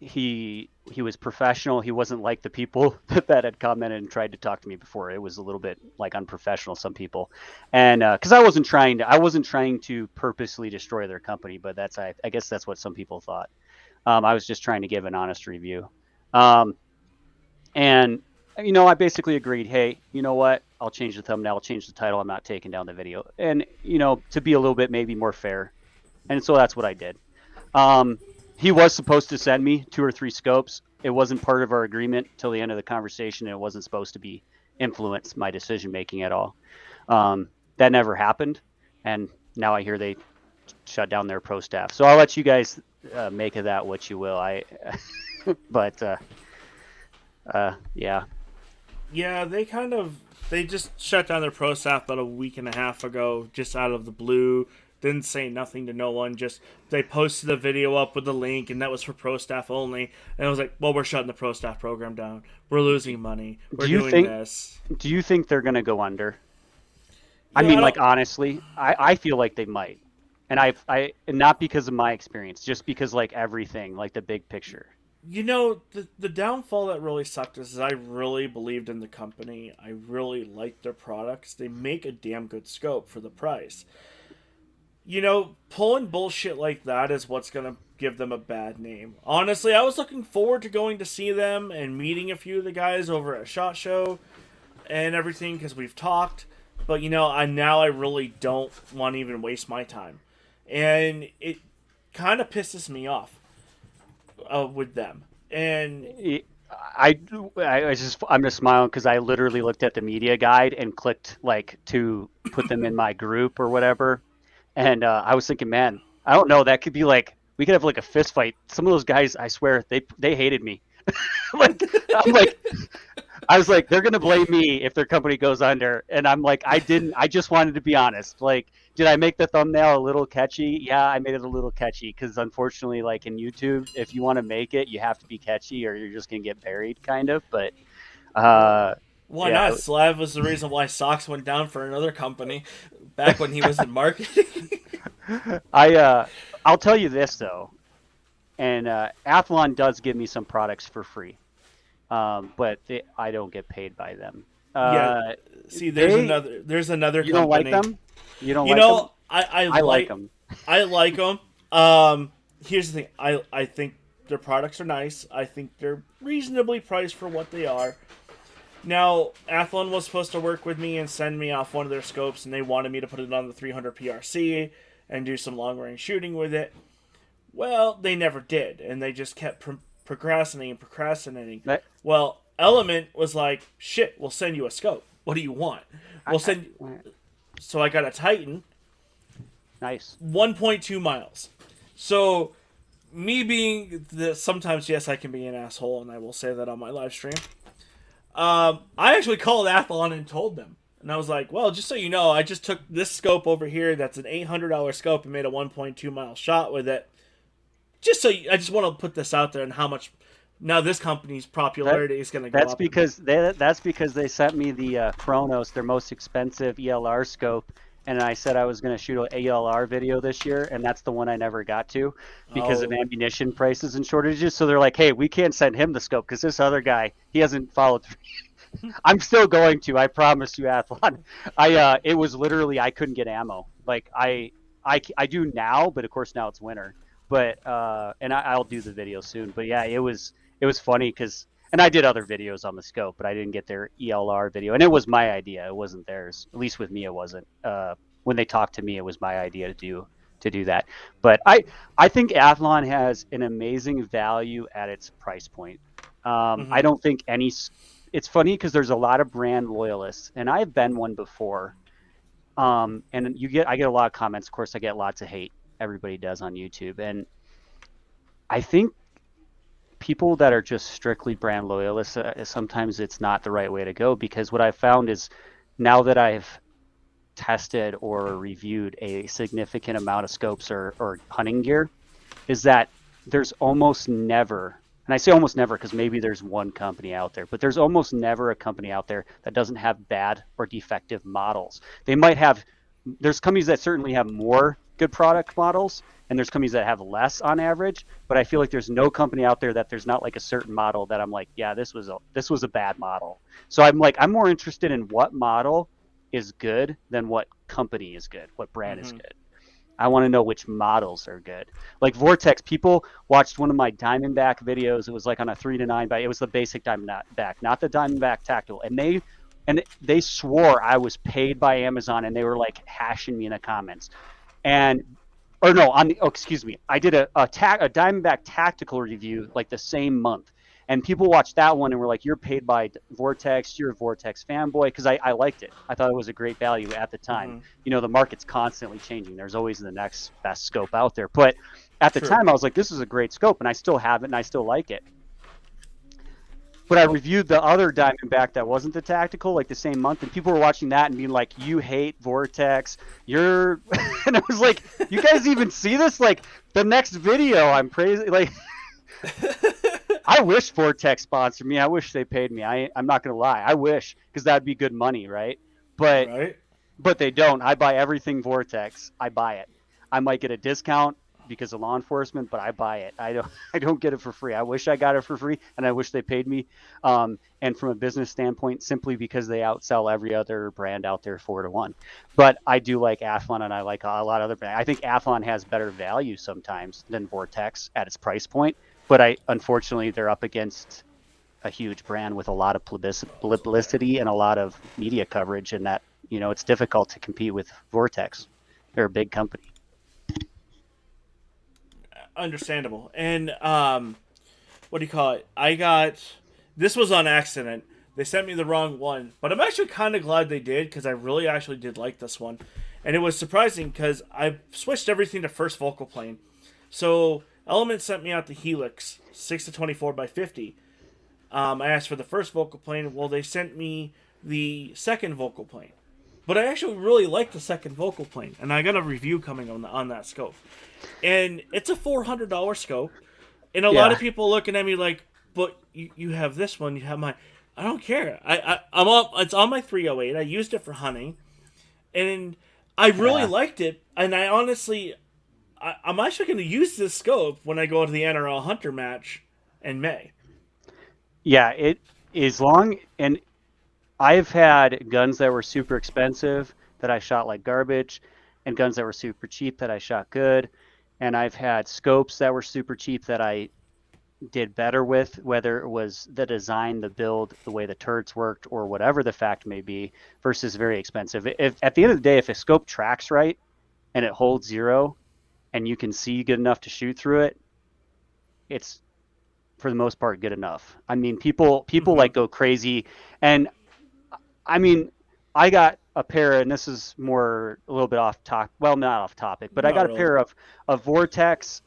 He was professional. He wasn't like the people that had commented and tried to talk to me before. It was a little bit like unprofessional, some people. And because I wasn't trying to purposely destroy their company, but I guess that's what some people thought. I was just trying to give an honest review. And I basically agreed, hey, you know what? I'll change the thumbnail, I'll change the title. I'm not taking down the video. And, to be a little bit maybe more fair. And so that's what I did. He was supposed to send me 2 or 3 scopes. It wasn't part of our agreement till the end of the conversation. And it wasn't supposed to be influence my decision making at all. That never happened. And now I hear they shut down their pro staff. So I'll let you guys make of that what you will. But yeah. Yeah, they just shut down their pro staff about a week and a half ago, just out of the blue. Didn't say nothing to no one. Just they posted the video up with the link, and that was for pro staff only. And I was like, well, we're shutting the pro staff program down. We're losing money. We're doing this. Do you think they're going to go under? Yeah, I mean, like honestly, I feel like they might, and I not because of my experience, just because like everything, like the big picture. the downfall that really sucked is I really believed in the company. I really liked their products. They make a damn good scope for the price. Pulling bullshit like that is what's going to give them a bad name. Honestly, I was looking forward to going to see them and meeting a few of the guys over at SHOT Show and everything because we've talked. But, I really don't want to even waste my time. And it kind of pisses me off with them. And I'm just smiling because I literally looked at the media guide and clicked like to put them in my group or whatever. And I was thinking, man, I don't know. That could be like we could have like a fist fight. Some of those guys, I swear, they hated me. like I'm like, I was like, they're gonna blame me if their company goes under. And I'm like, I didn't. I just wanted to be honest. Like, did I make the thumbnail a little catchy? Yeah, I made it a little catchy because unfortunately, like in YouTube, if you want to make it, you have to be catchy or you're just gonna get buried, kind of. But why yeah, not? Slav was the reason why Socks went down for another company back when he was in marketing. I'll tell you this though, and Athlon does give me some products for free, but I don't get paid by them. Yeah. See, there's another You company. don't like them? You don't You like know, them? I like them. I like them. Here's the thing. I think their products are nice. I think they're reasonably priced for what they are. Now, Athlon was supposed to work with me and send me off one of their scopes, and they wanted me to put it on the 300 PRC and do some long-range shooting with it. Well, they never did, and they just kept procrastinating. Well, Element was like, shit, we'll send you a scope. What do you want? So I got a Titan. Nice. 1.2 miles. So, me being sometimes, yes, I can be an asshole, and I will say that on my live stream. I actually called Athlon and told them. And I was like, well, just so you know, I just took this scope over here that's an $800 scope and made a 1.2 mile shot with it. I just want to put this out there and how much now this company's popularity is going to go up. That's because they sent me the Chronos, their most expensive ELR scope, and I said I was going to shoot an ELR video this year, and that's the one I never got to because of ammunition prices and shortages. So they're like, hey, we can't send him the scope because this other guy, he hasn't followed through. I'm still going to, I promise you, Athlon. It was literally, I couldn't get ammo. Like I do now, but of course now it's winter. But and I'll do the video soon. But yeah, it was funny because, and I did other videos on the scope, but I didn't get their ELR video, and it was my idea. It wasn't theirs. At least with me, it wasn't. When they talked to me, it was my idea to do that. But I think Athlon has an amazing value at its price point. I don't think any. It's funny because there's a lot of brand loyalists, and I've been one before. And I get a lot of comments. Of course, I get lots of hate. Everybody does on YouTube, and I think people that are just strictly brand loyalists, sometimes it's not the right way to go, because what I've found is now that I've tested or reviewed a significant amount of scopes or hunting gear, is that there's almost never, and I say almost never because maybe there's one company out there, but there's almost never a company out there that doesn't have bad or defective models. They might have, there's companies that certainly have more good product models, and there's companies that have less on average, but I feel like there's no company out there that there's not like a certain model that I'm like, yeah, this was a bad model. So I'm more interested in what model is good than what company is good, what brand is good. I want to know which models are good. Like Vortex, people watched one of my Diamondback videos. It was like on a 3-9 it was the basic Diamondback, not the Diamondback Tactical, and they swore I was paid by Amazon, and they were like hashing me in the comments. I did a Diamondback Tactical review like the same month, and people watched that one and were like, you're paid by Vortex, you're a Vortex fanboy, because I liked it. I thought it was a great value at the time. The market's constantly changing. There's always the next best scope out there. But at the time, I was like, this is a great scope, and I still have it, and I still like it. But I reviewed the other Diamondback that wasn't the tactical like the same month, and people were watching that and being like, you hate Vortex, and I was like, you guys even see this? Like the next video I'm praising, like I wish Vortex sponsored me. I wish they paid me. I'm not gonna lie, I wish, because that'd be good money, right? But they don't. I buy everything Vortex. I buy it. I might get a discount because of law enforcement, but I buy it. I don't get it for free. I wish I got it for free, and I wish they paid me. And from a business standpoint, simply because they outsell every other brand out there 4-1. But I do like Athlon, and I like a lot of other brands. I think Athlon has better value sometimes than Vortex at its price point, but unfortunately they're up against a huge brand with a lot of publicity and a lot of media coverage, and that, it's difficult to compete with Vortex. They're a big company. Understandable. And what do you call it? This was on accident. They sent me the wrong one, but I'm actually kind of glad they did, because I really actually did like this one. And it was surprising because I switched everything to first vocal plane. So Element sent me out the Helix 6-24x50. I asked for the first vocal plane. Well, they sent me the second vocal plane. But I actually really like the second vocal plane, and I got a review coming on that scope. And it's a $400 scope, and a lot of people looking at me like, but you have this one, you have mine. I don't care. It's on my 308. I used it for hunting, and I really liked it. And I honestly, I'm actually going to use this scope when I go to the NRL Hunter match in May. Yeah, it is long, and I've had guns that were super expensive that I shot like garbage, and guns that were super cheap that I shot good, and I've had scopes that were super cheap that I did better with, whether it was the design, the build, the way the turrets worked, or whatever the fact may be, versus very expensive. If at the end of the day, if a scope tracks right and it holds zero and you can see good enough to shoot through it, it's for the most part good enough. I mean, people like go crazy, and I mean, I got a pair, and this is more a little bit off topic. Well, not off topic, but I got a pair of Vortex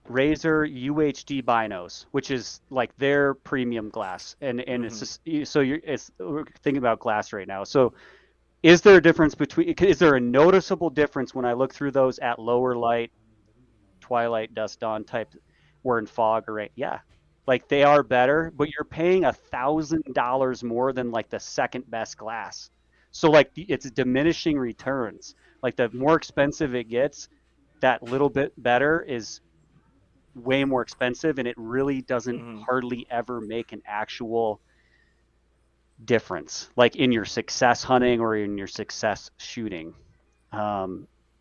Razor UHD binos, which is like their premium glass, and it's just, so we're thinking about glass right now. So, is there a noticeable difference when I look through those at lower light, twilight, dusk, dawn type, or in fog or rain? Yeah, like they are better, but you're paying $1,000 more than like the second best glass. So like it's diminishing returns. Like the more expensive it gets, that little bit better is way more expensive, and it really doesn't hardly ever make an actual difference, like in your success hunting or in your success shooting.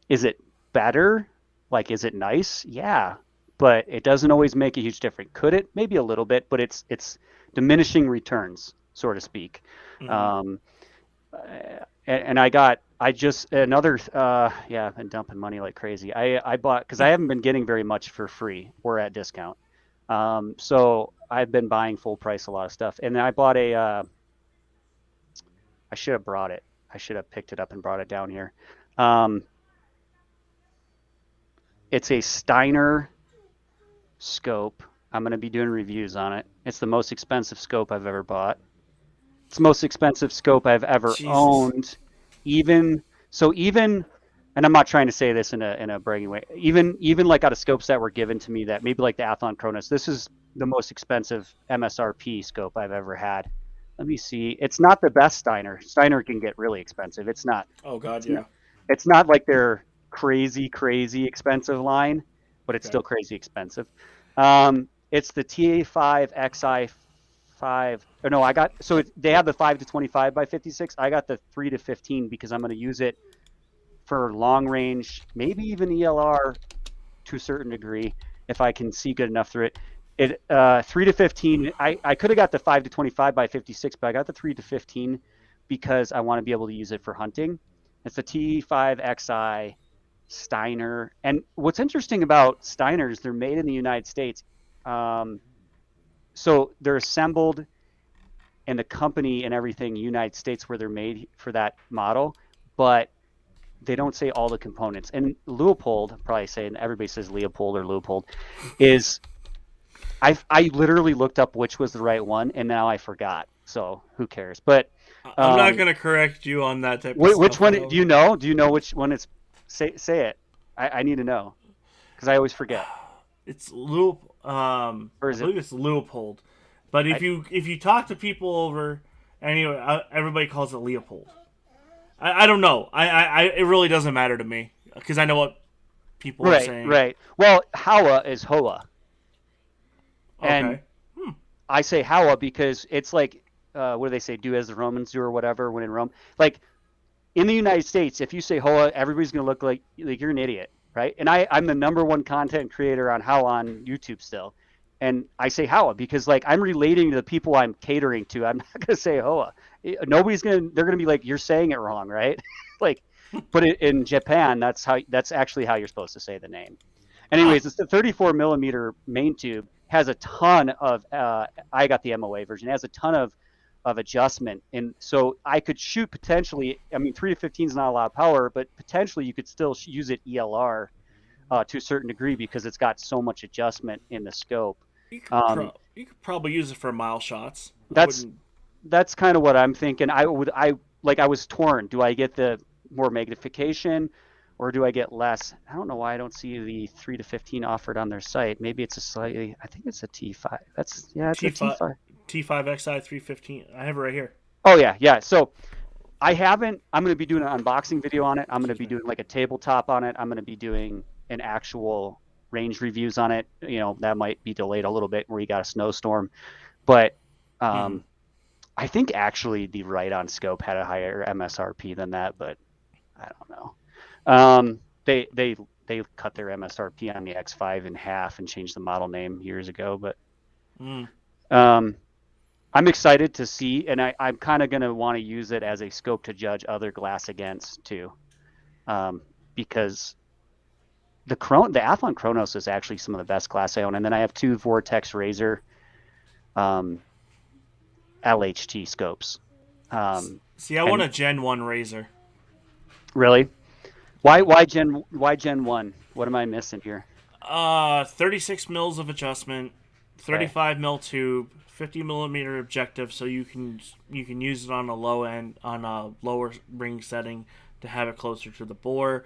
Is it better? Like, is it nice? Yeah, but it doesn't always make a huge difference. Could it? Maybe a little bit, but it's diminishing returns, so to speak. And I just another I've been dumping money like crazy. I bought, because I haven't been getting very much for free or at discount. So I've been buying full price a lot of stuff, and then I bought I should have brought it. I should have picked it up and brought it down here. It's a Steiner scope. I'm going to be doing reviews on it. It's the most expensive scope I've ever bought. It's the most expensive scope I've ever owned. Even, and I'm not trying to say this in a bragging way, even like out of scopes that were given to me, that maybe like the Athlon Cronus, this is the most expensive MSRP scope I've ever had. Let me see. It's not the best Steiner. Steiner can get really expensive. It's not. Oh God, yeah. It's not like their crazy expensive line, but it's still crazy expensive. It's the TA5 XI5. Or no, they have the 5-25x56. I got the 3-15 because I'm going to use it for long range, maybe even ELR to a certain degree if I can see good enough through it. 3-15. I could have got the 5-25x56, but I got the 3-15 because I want to be able to use it for hunting. It's the T5 XI Steiner. And what's interesting about Steiners, they're made in the United States. So they're assembled in the company and everything, United States, where they're made for that model, but they don't say all the components. And Leupold, probably saying, everybody says Leopold or Leupold, is I literally looked up which was the right one, and now I forgot. So who cares? But I'm not going to correct you on that type of stuff. Which one do you know? Do you know which one it's? Say it. I need to know because I always forget. It's I believe it's Leupold. But if you talk to people over, anyway, everybody calls it Leopold. I don't know. It really doesn't matter to me because I know what people are Right, saying. right. Well, Hawa is Hoa, and Okay. Hmm. I say Hawa because it's like, what do they say? Do as the Romans do, or whatever. When in Rome, like in the United States, if you say Hoa, everybody's gonna look like you're an idiot, right? And I'm the number one content creator on Hawa on YouTube still, and I say Hawa because like I'm relating to the people I'm catering to. I'm not gonna say Hoa. Nobody's gonna. They're gonna be like, you're saying it wrong, right? Like, but in Japan, that's actually how you're supposed to say the name. Huh. Anyways, it's the 34 millimeter main tube has a ton of. I got the MOA version. It has a ton of adjustment, and so I could shoot potentially. I mean, 3 to 15 is not a lot of power, but potentially you could still use it ELR to a certain degree because it's got so much adjustment in the scope. Um, You could probably use it for mile shots. I that's wouldn't. that's kind of what I'm thinking. I was torn. Do I get the more magnification or do I get less? I don't know why I don't see the 3 to 15 offered on their site. Maybe it's a slightly, I think it's a T5. It's a T5 T5. T5XI 315. I have it right here. Oh yeah, yeah. So I'm going to be doing an unboxing video on it. I'm going to Excuse be me. doing like a tabletop on it. I'm going to be doing an actual range reviews on it. That might be delayed a little bit where you got a snowstorm, but Hmm. um, I think actually the Right-On scope had a higher MSRP than that, but I don't know. They cut their MSRP on the X5 in half and changed the model name years ago, but Hmm. um, I'm excited to see, and I'm kind of going to want to use it as a scope to judge other glass against too, um, because the Athlon Chronos is actually some of the best glass I own, and then I have two Vortex Razor um, LHT scopes. See, I want And a Gen 1 Razor. really, why Gen 1? What am I missing here? 36 mils of adjustment, Okay. 35 mil tube, 50 millimeter objective, so you can use it on a low end on a lower ring setting to have it closer to the bore.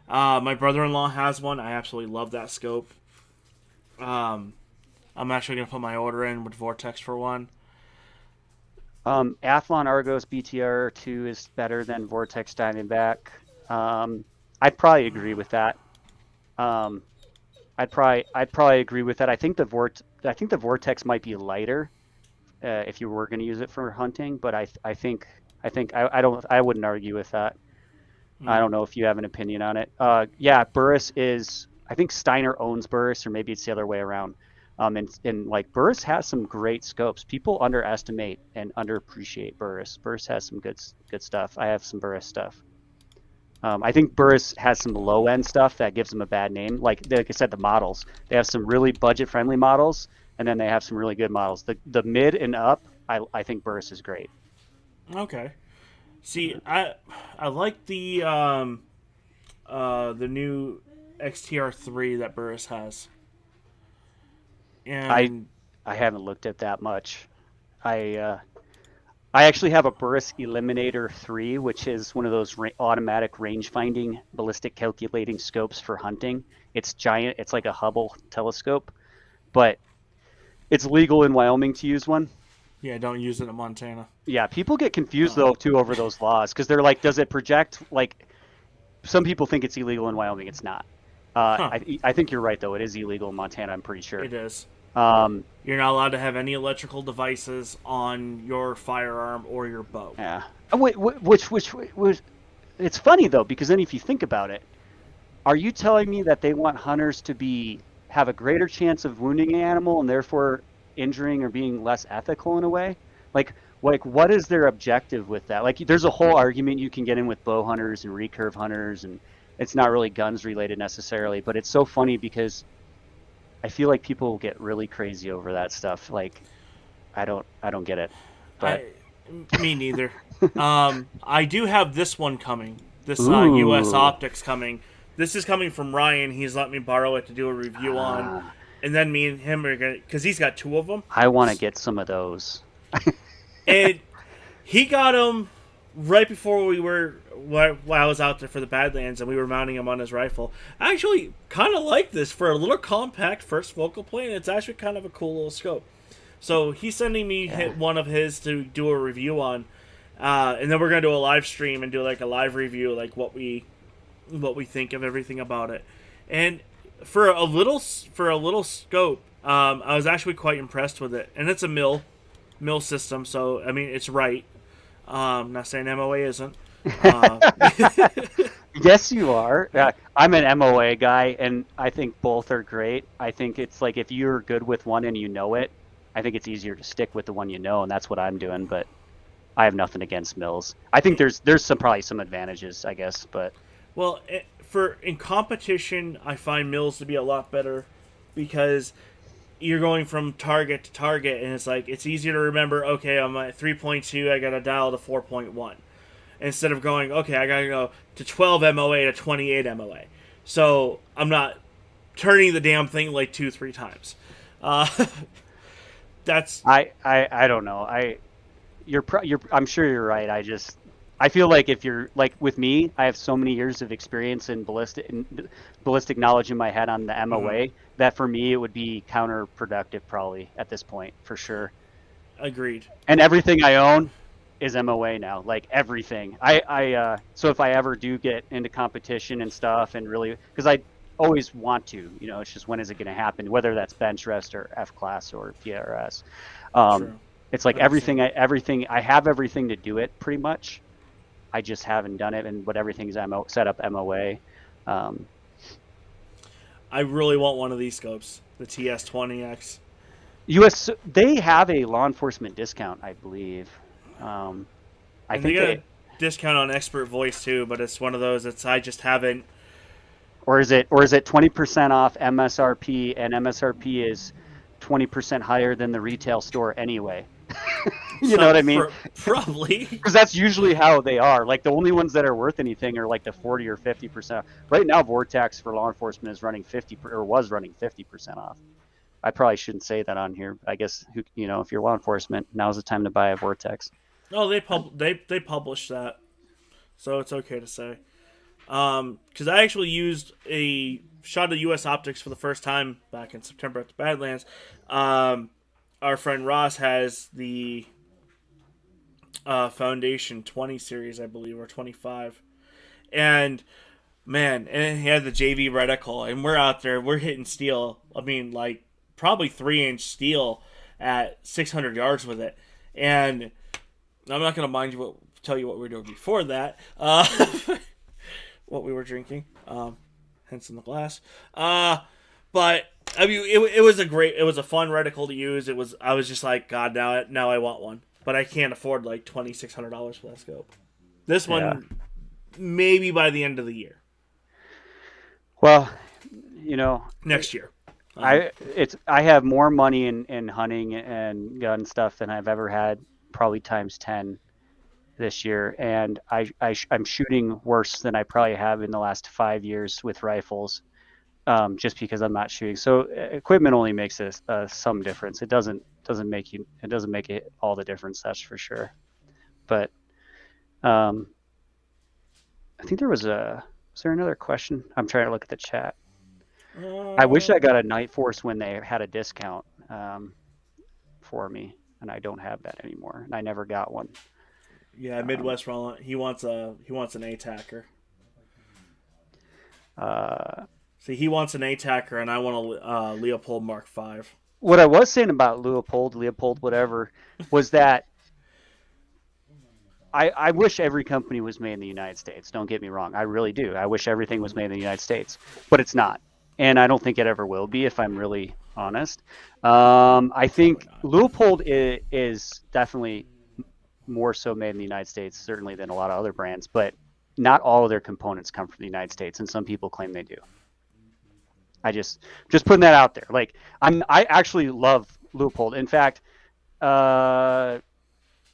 My brother-in-law has one. I absolutely love that scope. Um, I'm actually gonna put my order in with Vortex for one. Athlon Argos BTR2 is better than Vortex Diamondback. Um, I'd probably agree with that. Um, I'd probably agree with that. I think the Vortex might be lighter if you were going to use it for hunting, but I wouldn't argue with that. I Hmm. don't know if you have an opinion on it. Yeah, Burris is. I think Steiner owns Burris, or maybe it's the other way around. And like Burris has some great scopes. People underestimate and underappreciate Burris. Burris has some good stuff. I have some Burris stuff. I think Burris has some low end stuff that gives them a bad name. Like I said, the models. They have some really budget friendly models, and then they have some really good models. The mid and up, I think Burris is great. Okay. See, I like the new XTR3 that Burris has, I and I haven't looked at that much. I uh, I actually have a Burris Eliminator 3, which is one of those automatic range finding ballistic calculating scopes for hunting. It's giant. It's like a Hubble telescope, but it's legal in Wyoming to use one. yeah, don't use it in Montana. Yeah, people get confused Um, though too over those laws because they're like, does it project? Like some people think it's illegal in Wyoming. It's not. huh? I think you're right though. It is illegal in Montana. I'm pretty sure. It is. Um, You're not allowed to have any electrical devices on your firearm or your bow. yeah. Which it's funny though because then if you think about it, are you telling me that they want hunters to have a greater chance of wounding an animal and therefore injuring or being less ethical in a way? Like what is their objective with that? Like there's a whole argument you can get in with bow hunters and recurve hunters and it's not really guns related necessarily, but it's so funny because I feel like people get really crazy over that stuff. Like I don't get it. But I, me neither. I do have this one coming. This U.S. ooh. Optics coming. This is coming from Ryan. He's let me borrow it to do a review on, Ah, and then me and him are gonna because he's got two of them, I want to get some of those. and he got them right before while I was out there for the Badlands, and we were mounting him on his rifle. I actually kind of like this for a little compact first focal plane. It's actually kind of a cool little scope. So he's sending me Yeah. one of his to do a review on, and then we're gonna do a live stream and do like a live review, like what we think of everything about it. And for a little scope, I was actually quite impressed with it. And it's a mill system, so I mean it's right. Not saying MOA isn't. Uh, Yes, you are. I'm an MOA guy, and I think both are great. I think it's like if you're good with one and you know it, I think it's easier to stick with the one you know, and that's what I'm doing. But I have nothing against mills. I think there's some probably some advantages, I guess, but well, for in competition, I find mills to be a lot better because you're going from target to target, and it's like it's easier to remember. Okay, I'm at 3.2. I got to dial to 4.1 instead of going. Okay, I got to go to 12 MOA to 28 MOA. So I'm not turning the damn thing like 2-3 times. Uh, that's I don't know. You're I'm sure you're right. I feel like if you're like with me, I have so many years of experience in ballistic knowledge in my head on the mhm, MOA that for me it would be counterproductive probably at this point for sure. agreed. And everything I own is MOA now, like everything. So if I ever do get into competition and stuff and really because I always want to, it's just when is it going to happen, whether that's bench rest or F class or PRS. Um, True. it's like Understand. everything I have everything to do it pretty much. I just haven't done it, and but everything's set up MOA. Um, I really want one of these scopes, the TS20X, US they have a law enforcement discount, I believe. Um, I and they think got a they discount on expert voice too. But it's one of those that's I just haven't. or is it 20% off MSRP, and MSRP is 20% higher than the retail store anyway. You know what I mean? Probably. Because that's usually how they are. Like the only ones that are worth anything are like the 40 or 50%. Right now, Vortex for law enforcement is running 50 or was running 50% off. I probably shouldn't say that on here. I guess if you're law enforcement, now's the time to buy a Vortex. Oh, Um, they published that, so it's okay to say. Because I actually used a shot of U.S. optics for the first time back in September at the Badlands. Um, our friend Ross has the Foundation 20 series, I believe, or 25, and man, and he had the JV reticle, and we're out there, we're hitting steel. I mean, like probably 3-inch steel at 600 yards with it, and I'm not gonna tell you what we were doing before that. What we were drinking, hence in the glass. But I mean, it was a fun reticle to use. I was just like, God, now I want one, but I can't afford like $2,600 for that scope. This yeah. one maybe by the end of the year, Well, you know, next year. Um, I have more money in hunting and gun stuff than I've ever had, probably times 10 this year, and I'm shooting worse than I probably have in the last 5 years with rifles, just because I'm not shooting. So equipment only makes some difference. It doesn't make it all the difference. That's for sure. But um, I think was there another question? I'm trying to look at the chat. I wish uh, I got a Night Force when they had a discount for me, and I don't have that anymore, and I never got one. yeah, Um, Midwest Roland. He wants an ATACer. uh, See, he wants an ATACer, and I want a Leopold Mark V. what I was saying about Leopold, whatever, was that I wish every company was made in the United States. Don't get me wrong. I really do. I wish everything was made in the United States, but it's not. And I don't think it ever will be, if I'm really honest. I Probably think not. Leupold is definitely more so made in the United States, certainly than a lot of other brands, but not all of their components come from the United States, and some people claim they do. I just putting that out there. Like I actually love Leupold. In fact, uh,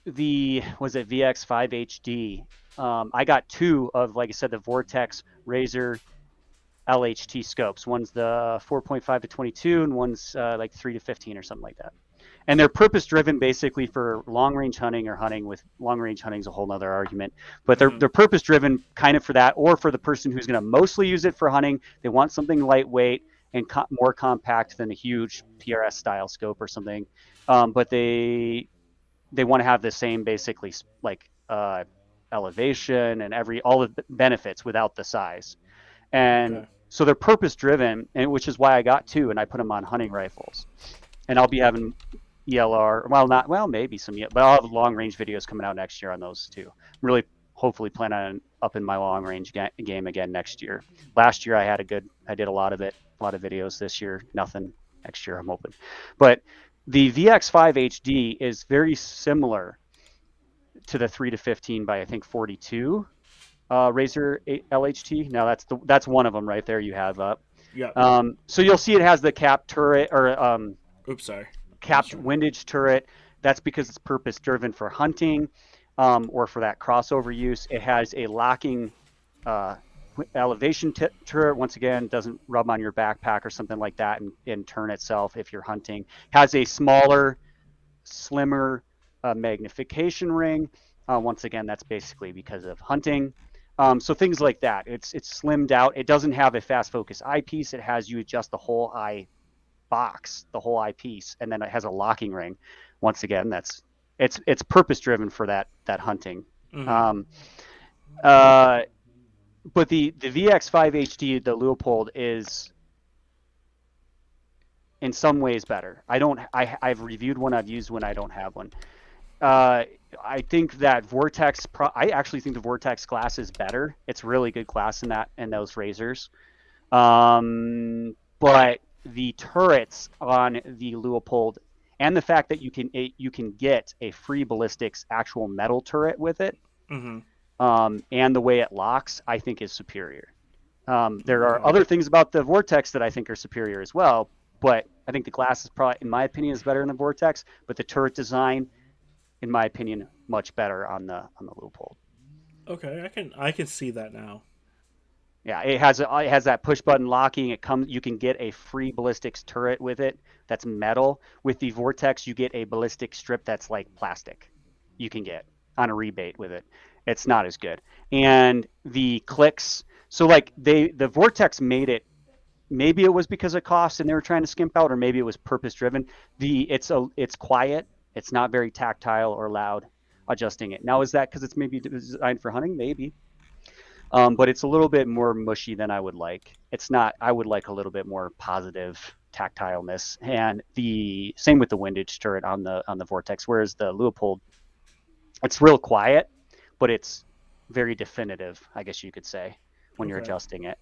the was it VX5 HD. I got two of, like I said, the Vortex Razor LHT scopes. One's the 4.5 to 22, and one's like 3 to 15 or something like that. And they're purpose driven basically for long range hunting, or hunting with long range hunting is a whole other argument. But they're Mm-hmm. they're purpose driven kind of for that, or for the person who's going to mostly use it for hunting. They want something lightweight and more compact than a huge PRS style scope or something. But they want to have the same basically like elevation and all the benefits without the size. And Okay. So they're purpose driven, and which is why I got two, and I put them on hunting rifles. And I'll be having ELR, maybe some, but I'll have long range videos coming out next year on those too. I'm really hopefully plan on upping my long range game again next year. Last year I did a lot of videos. This year, nothing. Next year I'm hoping. But the VX5 HD is very similar to the 3-15 by I think 42 Razor LHT. Now that's one of them right there you have up. Yeah. So you'll see it has the cap turret or capped windage turret. That's because it's purpose driven for hunting or for that crossover use. It has a locking elevation turret. Once again, doesn't rub on your backpack or something like that and turn itself if you're hunting. Has a smaller, slimmer magnification ring. Once again, that's basically because of hunting. So things like that. It's slimmed out. It doesn't have a fast focus eyepiece. It has you adjust the whole eye box, the whole eyepiece, and then it has a locking ring. Once again, it's purpose driven for that hunting. Mm-hmm. But the VX5 HD, the Leupold, is in some ways better. I've reviewed one, I've used one, I don't have one. I think that I actually think the Vortex glass is better. It's really good glass in those razors. But the turrets on the Leupold and the fact that you can get a free ballistics actual metal turret with it, mm-hmm. And the way it locks, I think is superior. There are other things about the Vortex that I think are superior as well, but I think the glass is probably, in my opinion, is better than the Vortex. But the turret design, in my opinion, much better on the Leupold. Okay, I can see that now. Yeah, it has that push button locking. You can get a free ballistics turret with it that's metal. With the Vortex, you get a ballistic strip that's like plastic. You can get on a rebate with it. It's not as good. And the clicks, so like the Vortex made it. Maybe it was because of cost and they were trying to skimp out, or maybe it was purpose driven. It's quiet. It's not very tactile or loud. Adjusting it now, is that because it's maybe designed for hunting? Maybe. But it's a little bit more mushy than I would like. It's not. I would like a little bit more positive tactileness, and the same with the windage turret on the Vortex. Whereas the Leupold, it's real quiet, but it's very definitive, I guess you could say, when you're adjusting it.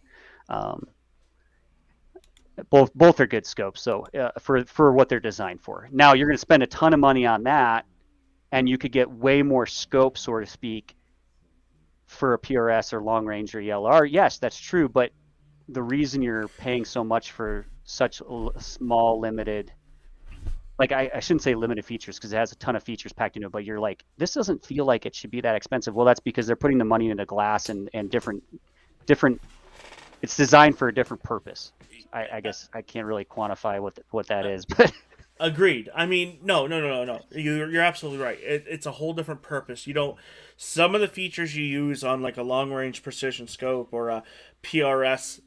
Both are good scopes, so for what they're designed for. Now you're going to spend a ton of money on that, and you could get way more scope, so to speak, for a PRS or long range or ELR. Yes, that's true, but the reason you're paying so much for such small, limited, like I shouldn't say limited features because it has a ton of features packed into it, but you're like, this doesn't feel like it should be that expensive. Well, that's because they're putting the money into glass and different. It's designed for a different purpose. I guess I can't really quantify what that is, but. Agreed. I mean, no. You're absolutely right. It's a whole different purpose. You don't. Some of the features you use on like a long range precision scope or a PRS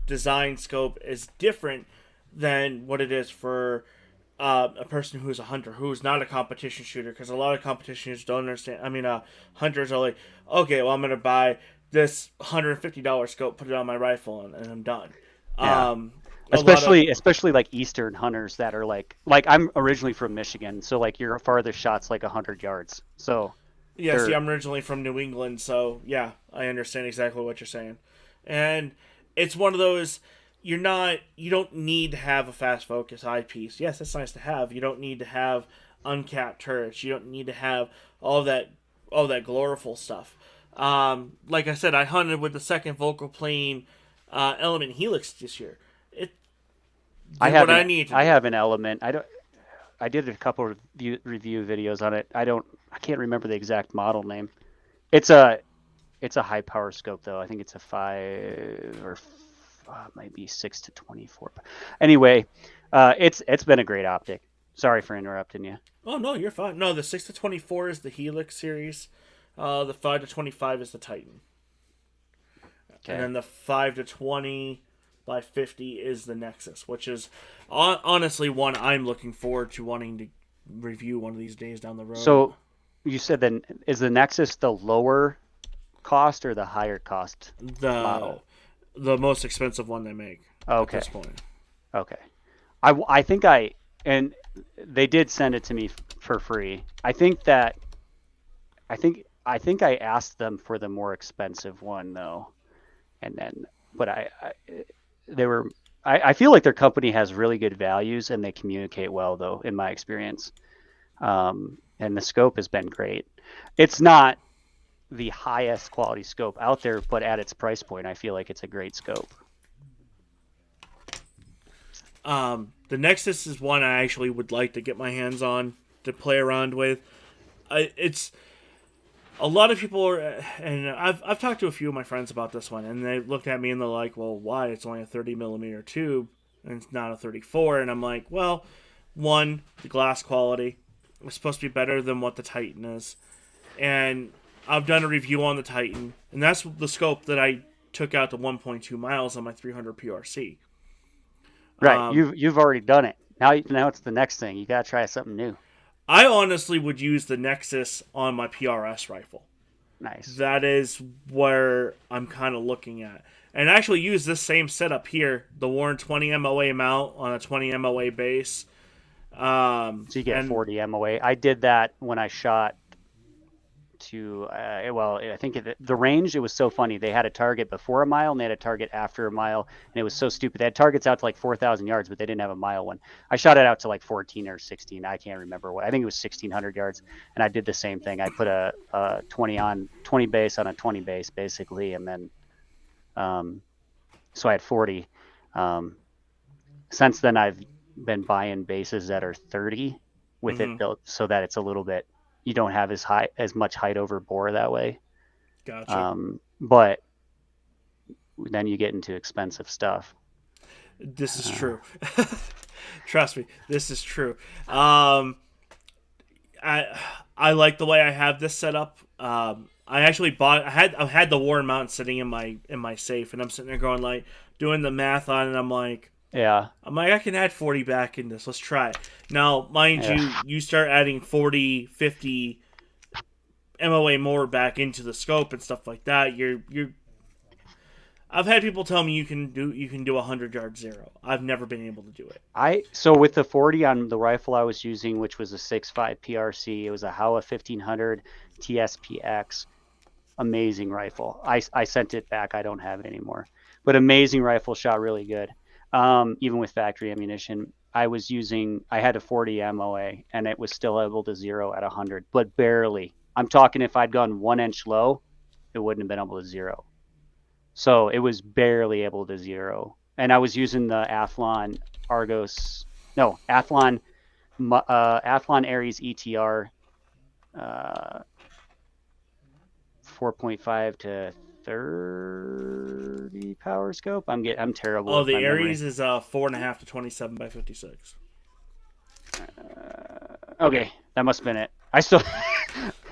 design scope is different than what it is for a person who's a hunter, who's not a competition shooter. Because a lot of competition shooters don't understand. I mean, hunters are like, okay, well, I'm gonna buy this $150 scope, put it on my rifle, and I'm done. Yeah. Especially like Eastern hunters that are like I'm originally from Michigan, so like your farthest shot's like 100 yards. So yeah, see, I'm originally from New England, so yeah, I understand exactly what you're saying. And it's one of those, you don't need to have a fast focus eyepiece. Yes, that's nice to have. You don't need to have uncapped turrets. You don't need to have all that gloriful stuff. Like I said, I hunted with the second Vocal Plane Element Helix this year. I have an Element. I did a couple of review videos on it. I can't remember the exact model name. It's a high power scope though. I think it's a 5 or maybe 6-24. Anyway, it's been a great optic. Sorry for interrupting you. Oh no, you're fine. No, the 6-24 is the Helix series. The 5-25 is the Titan. Okay. And then the 5-20 by 50 is the Nexus, which is honestly one I'm looking forward to wanting to review one of these days down the road. So you said then, is the Nexus the lower cost or the higher cost model? the most expensive one they make at Okay. this point. Okay. I think and they did send it to me for free. I think I asked them for the more expensive one though, and then but they were I feel like their company has really good values and they communicate well though in my experience. And the scope has been great. It's not the highest quality scope out there, but at its price point, I feel like it's a great scope. The Nexus is one I actually would like to get my hands on to play around with. It's a lot of people are, and I've talked to a few of my friends about this one, and they looked at me and they're like, "Well, why? It's only a 30 millimeter tube, and it's not a 34." And I'm like, "Well, one, the glass quality is supposed to be better than what the Titan is, and I've done a review on the Titan, and that's the scope that I took out to 1.2 miles on my 300 PRC. Right. You've already done it. Now it's the next thing. You gotta try something new. I honestly would use the Nexus on my PRS rifle. Nice. That is where I'm kind of looking at. And actually use this same setup here, the Warren 20 MOA mount on a 20 MOA base. So you get 40 MOA. I did that when I shot to, I think the range, it was so funny. They had a target before a mile and they had a target after a mile. And it was so stupid. They had targets out to like 4,000 yards, but they didn't have a mile one. I shot it out to like 14 or 16. I can't remember what. I think it was 1,600 yards. And I did the same thing. I put a 20 base on a 20 base, basically. And then, so I had 40. Since then, I've been buying bases that are 30 with it built so that it's a little bit, you don't have as much height over bore that way. Gotcha. But then you get into expensive stuff. This is true. Trust me, this is true. I like the way I have this set up. I actually bought. I had the Warren mount sitting in my safe, and I'm sitting there going like doing the math on it. I'm like, I can add 40 back in this. Let's try it. Now, mind you, you start adding 40, 50 MOA more back into the scope and stuff like that. I've had people tell me you can do 100-yard zero. I've never been able to do it. So with the 40 on the rifle I was using, which was a 6.5 PRC, it was a Howa 1500 TSPX. Amazing rifle. I sent it back. I don't have it anymore. But amazing rifle, shot really good. Even with factory ammunition, I had a 40 MOA and it was still able to zero at 100, but barely. I'm talking if I'd gone 1 inch low, it wouldn't have been able to zero. So it was barely able to zero. And I was using the Athlon Aries ETR 4.5 to 30 power scope. I'm terrible. Oh, the Aries is 4.5 to 27 by 56. Okay, that must have been it. I still.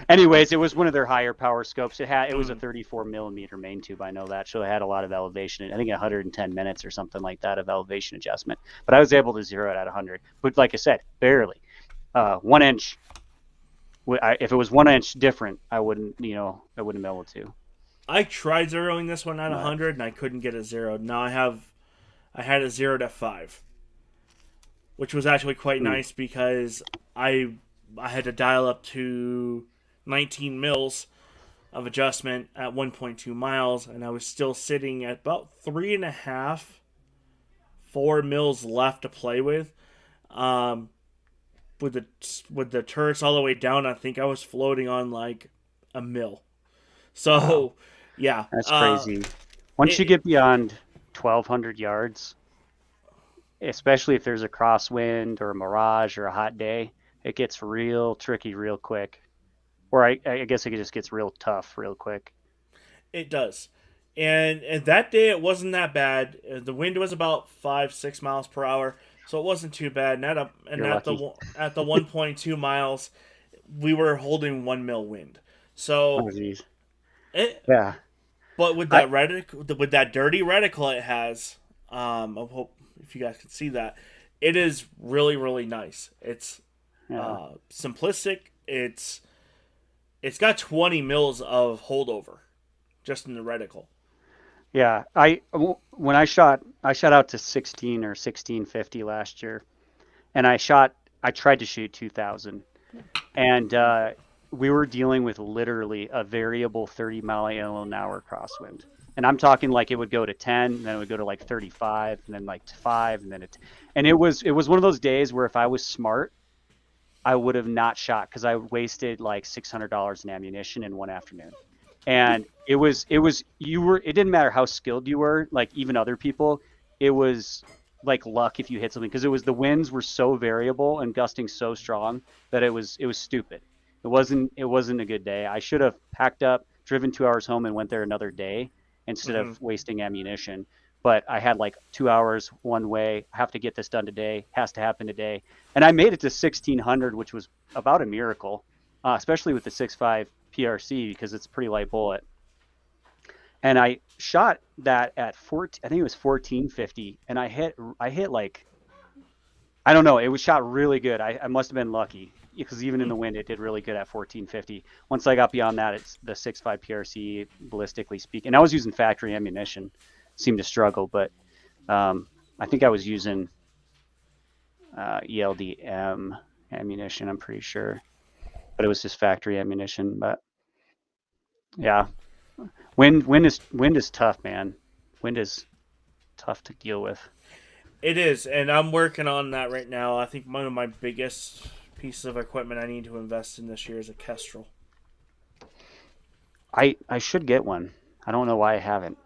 Anyways, it was one of their higher power scopes. It was a 34 millimeter main tube. I know that, so it had a lot of elevation. I think 110 minutes or something like that of elevation adjustment. But I was able to zero it at 100. But like I said, barely. 1 inch. If it was 1 inch different, I wouldn't be able to. I tried zeroing this one at 100 and I couldn't get a zero. Now I had it zeroed at 5, which was actually quite nice because I had to dial up to 19 mils of adjustment at 1.2 miles, and I was still sitting at about 3.5, 4 mils left to play with. With the turrets all the way down, I think I was floating on like a mil. So, wow. Yeah. That's crazy. Once you get beyond 1,200 yards, especially if there's a crosswind or a mirage or a hot day, it gets real tricky real quick. Or I guess it just gets real tough real quick. It does. And that day it wasn't that bad. The wind was about 5-6 miles per hour, so it wasn't too bad. And at the 1.2 miles, we were holding 1 mil wind. So, yeah. But with that with that dirty reticle it has, I hope if you guys can see that, it is really, really nice. It's simplistic. It's got 20 mils of holdover just in the reticle. Yeah, when I shot out to 16 or 1650 last year, and I tried to shoot 2000, and we were dealing with literally a variable 30-mile an hour crosswind. And I'm talking like it would go to 10, and then it would go to like 35, and then like to 5, and then it was one of those days where if I was smart, I would have not shot because I wasted like $600 in ammunition in one afternoon. And it didn't matter how skilled you were, like even other people, it was like luck if you hit something because the winds were so variable and gusting so strong that it was stupid. It wasn't a good day. I should have packed up, driven 2 hours home, and went there another day instead Hmm. of wasting ammunition. But I had like 2 hours one way. I have to get this done today. Has to happen today. And I made it to 1600, which was about a miracle, especially with the 6.5 PRC because it's a pretty light bullet. And I shot that at 14, I think it was 1450, and I hit like, I don't know, it was shot really good. I must have been lucky because even in the wind, it did really good at 1450. Once I got beyond that, it's the 6.5 PRC ballistically speaking. And I was using factory ammunition, seemed to struggle, but I think I was using ELDM ammunition, I'm pretty sure, but it was just factory ammunition. But yeah, wind is tough, man. Wind is tough to deal with. It is, and I'm working on that right now. I think one of my biggest pieces of equipment I need to invest in this year is a Kestrel. I should get one. I don't know why I haven't.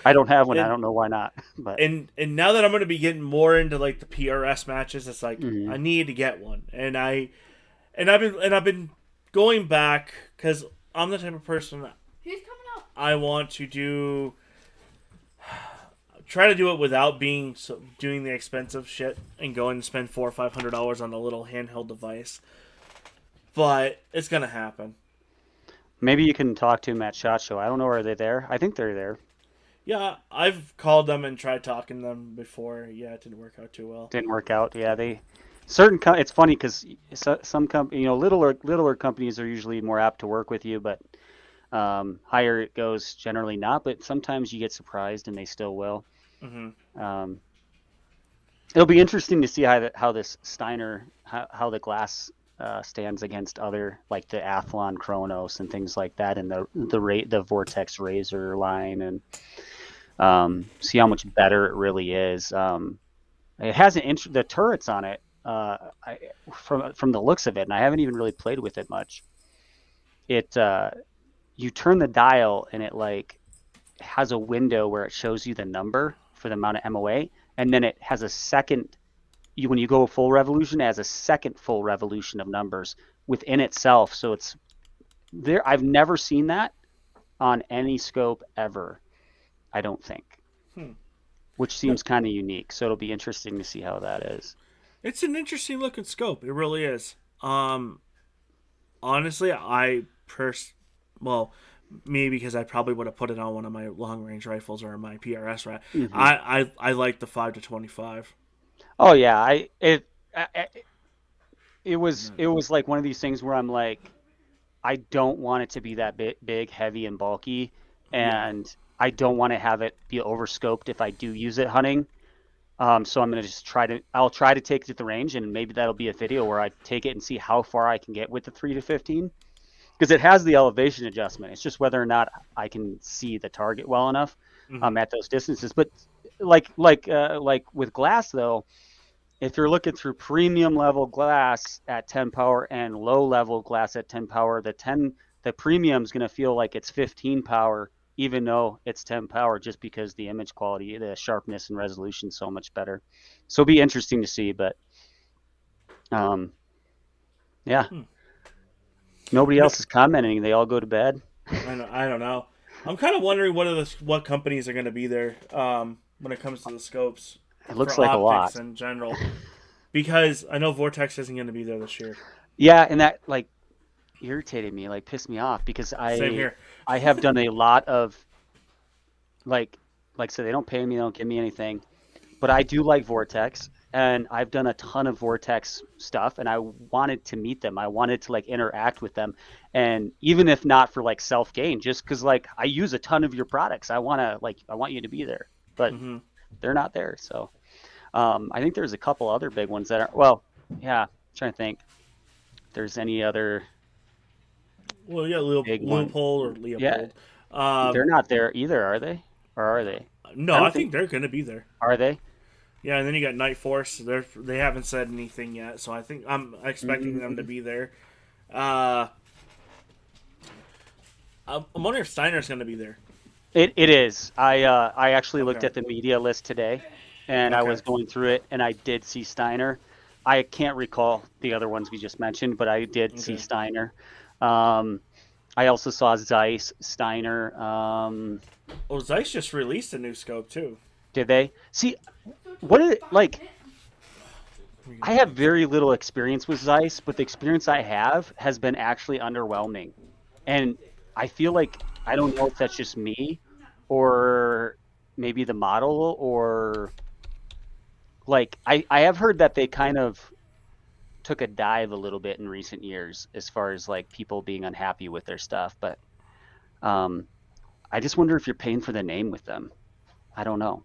I don't have one. I And don't know why not. But and now that I'm going to be getting more into like the PRS matches, it's like I mhm. need to get one. And I've been going back because I'm the type of person that I want to do try to do it without doing the expensive shit and going to spend $400 or $500 on a little handheld device. But it's gonna happen. Maybe you can talk to him at SHOT Show. I don't know. Are they there? I think they're there. Yeah, I've called them and tried talking to them before. Yeah, it didn't work out too well. Didn't work out. Yeah, it's funny because some littler companies are usually more apt to work with you, but higher it goes generally not. But sometimes you get surprised and they still will. Hmm. Um, It'll be interesting to see how this Steiner how the glass stands against other like the Athlon Chronos and things like that, and the Vortex Razor line, and see how much better it really is. It has the turrets on it from the looks of it, and I haven't even really played with it much. It You turn the dial and it like has a window where it shows you the number for the amount of MOA, and then it has a second. When you go full revolution, it has a second full revolution of numbers within itself. So it's there. I've never seen that on any scope ever. I don't think, Hmm. which No, seems kind of unique. So it'll be interesting to see how that is. it's an interesting looking scope. It really is. Honestly, well, me because I probably would have put it on one of my long range rifles or my PRS. Right, Hmm. I like the 5 to 25. Oh yeah, it was like one of these things where I'm like, I don't want it to be that big, heavy, and bulky, Yeah. and I don't want to have it be overscoped if I do use it hunting. So I'm gonna just I'll try to take it to the range, and maybe that'll be a video where I take it and see how far I can get with the 3 to 15, because it has the elevation adjustment. It's just whether or not I can see the target well enough Hmm. at those distances. But like with glass though, if you're looking through premium level glass at 10 power and low level glass at 10 power, the premium is going to feel like it's 15 power, even though it's 10 power, just because the image quality, the sharpness and resolution is so much better. So it'll be interesting to see, but um, yeah, Hmm. nobody No, else is commenting. They all go to bed. I don't know. I'm kind of wondering what companies are going to be there when it comes to the scopes It for looks like a optics lot. in general. Because I know Vortex isn't going to be there this year. Yeah, and that like irritated me, like pissed me off because Same I here. I have done a lot of like so they don't pay me, they don't give me anything, but I do like Vortex. and I've done a ton of Vortex stuff, and I wanted to meet them. I wanted to like interact with them, and even if not for like self gain, just because like I use a ton of your products, I want you to be there, but Mm-hmm. they're not there. So I think there's a couple other big ones that are well, yeah. I'm trying to think. If there's any other Well, yeah, big one? Leopold or Yeah, Leopold. they're not there either, are they? Or are they? I No, I don't think think they're gonna be there. are they? Yeah, and then you got Night Force. They haven't said anything yet, so I think I'm expecting them to Mm, be there. Uh, I'm wondering if Steiner's gonna be there. it is. I actually looked Okay. at the media list today, and I Okay. was going through it, and I did see Steiner. I can't recall the other ones we just mentioned, but I did see Okay. Steiner. Um, I also saw Zeiss, Steiner. Oh, Zeiss just released a new scope too. Did they see what it like? I have very little experience with Zeiss, but the experience I have has been actually underwhelming. And I feel like I don't know if that's just me or maybe the model or like I have heard that they kind of took a dive a little bit in recent years as far as like people being unhappy with their stuff, but um I just wonder if you're paying for the name with them. I don't know.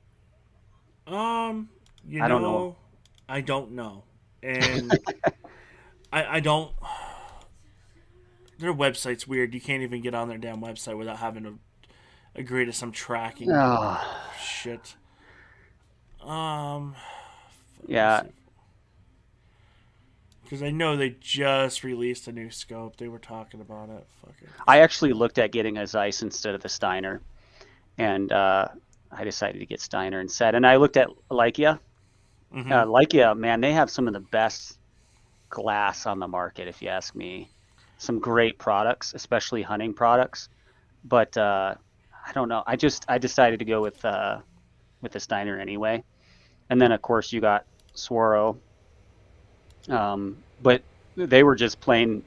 Um, you I don't know. know, I don't know, and I don't. Their website's weird. You can't even get on their damn website without having to agree to some tracking Oh, shit. Um, let me yeah. see. Because I know they just released a new scope. They were talking about it. Fuck it. I actually looked at getting a Zeiss instead of the Steiner, and I decided to get Steiner instead. And I looked at Leica. Mm-hmm. Leica, man, they have some of the best glass on the market, if you ask me. Some great products, especially hunting products. But I don't know. I decided to go with the Steiner anyway. And then of course you got Swaro. But they were just plain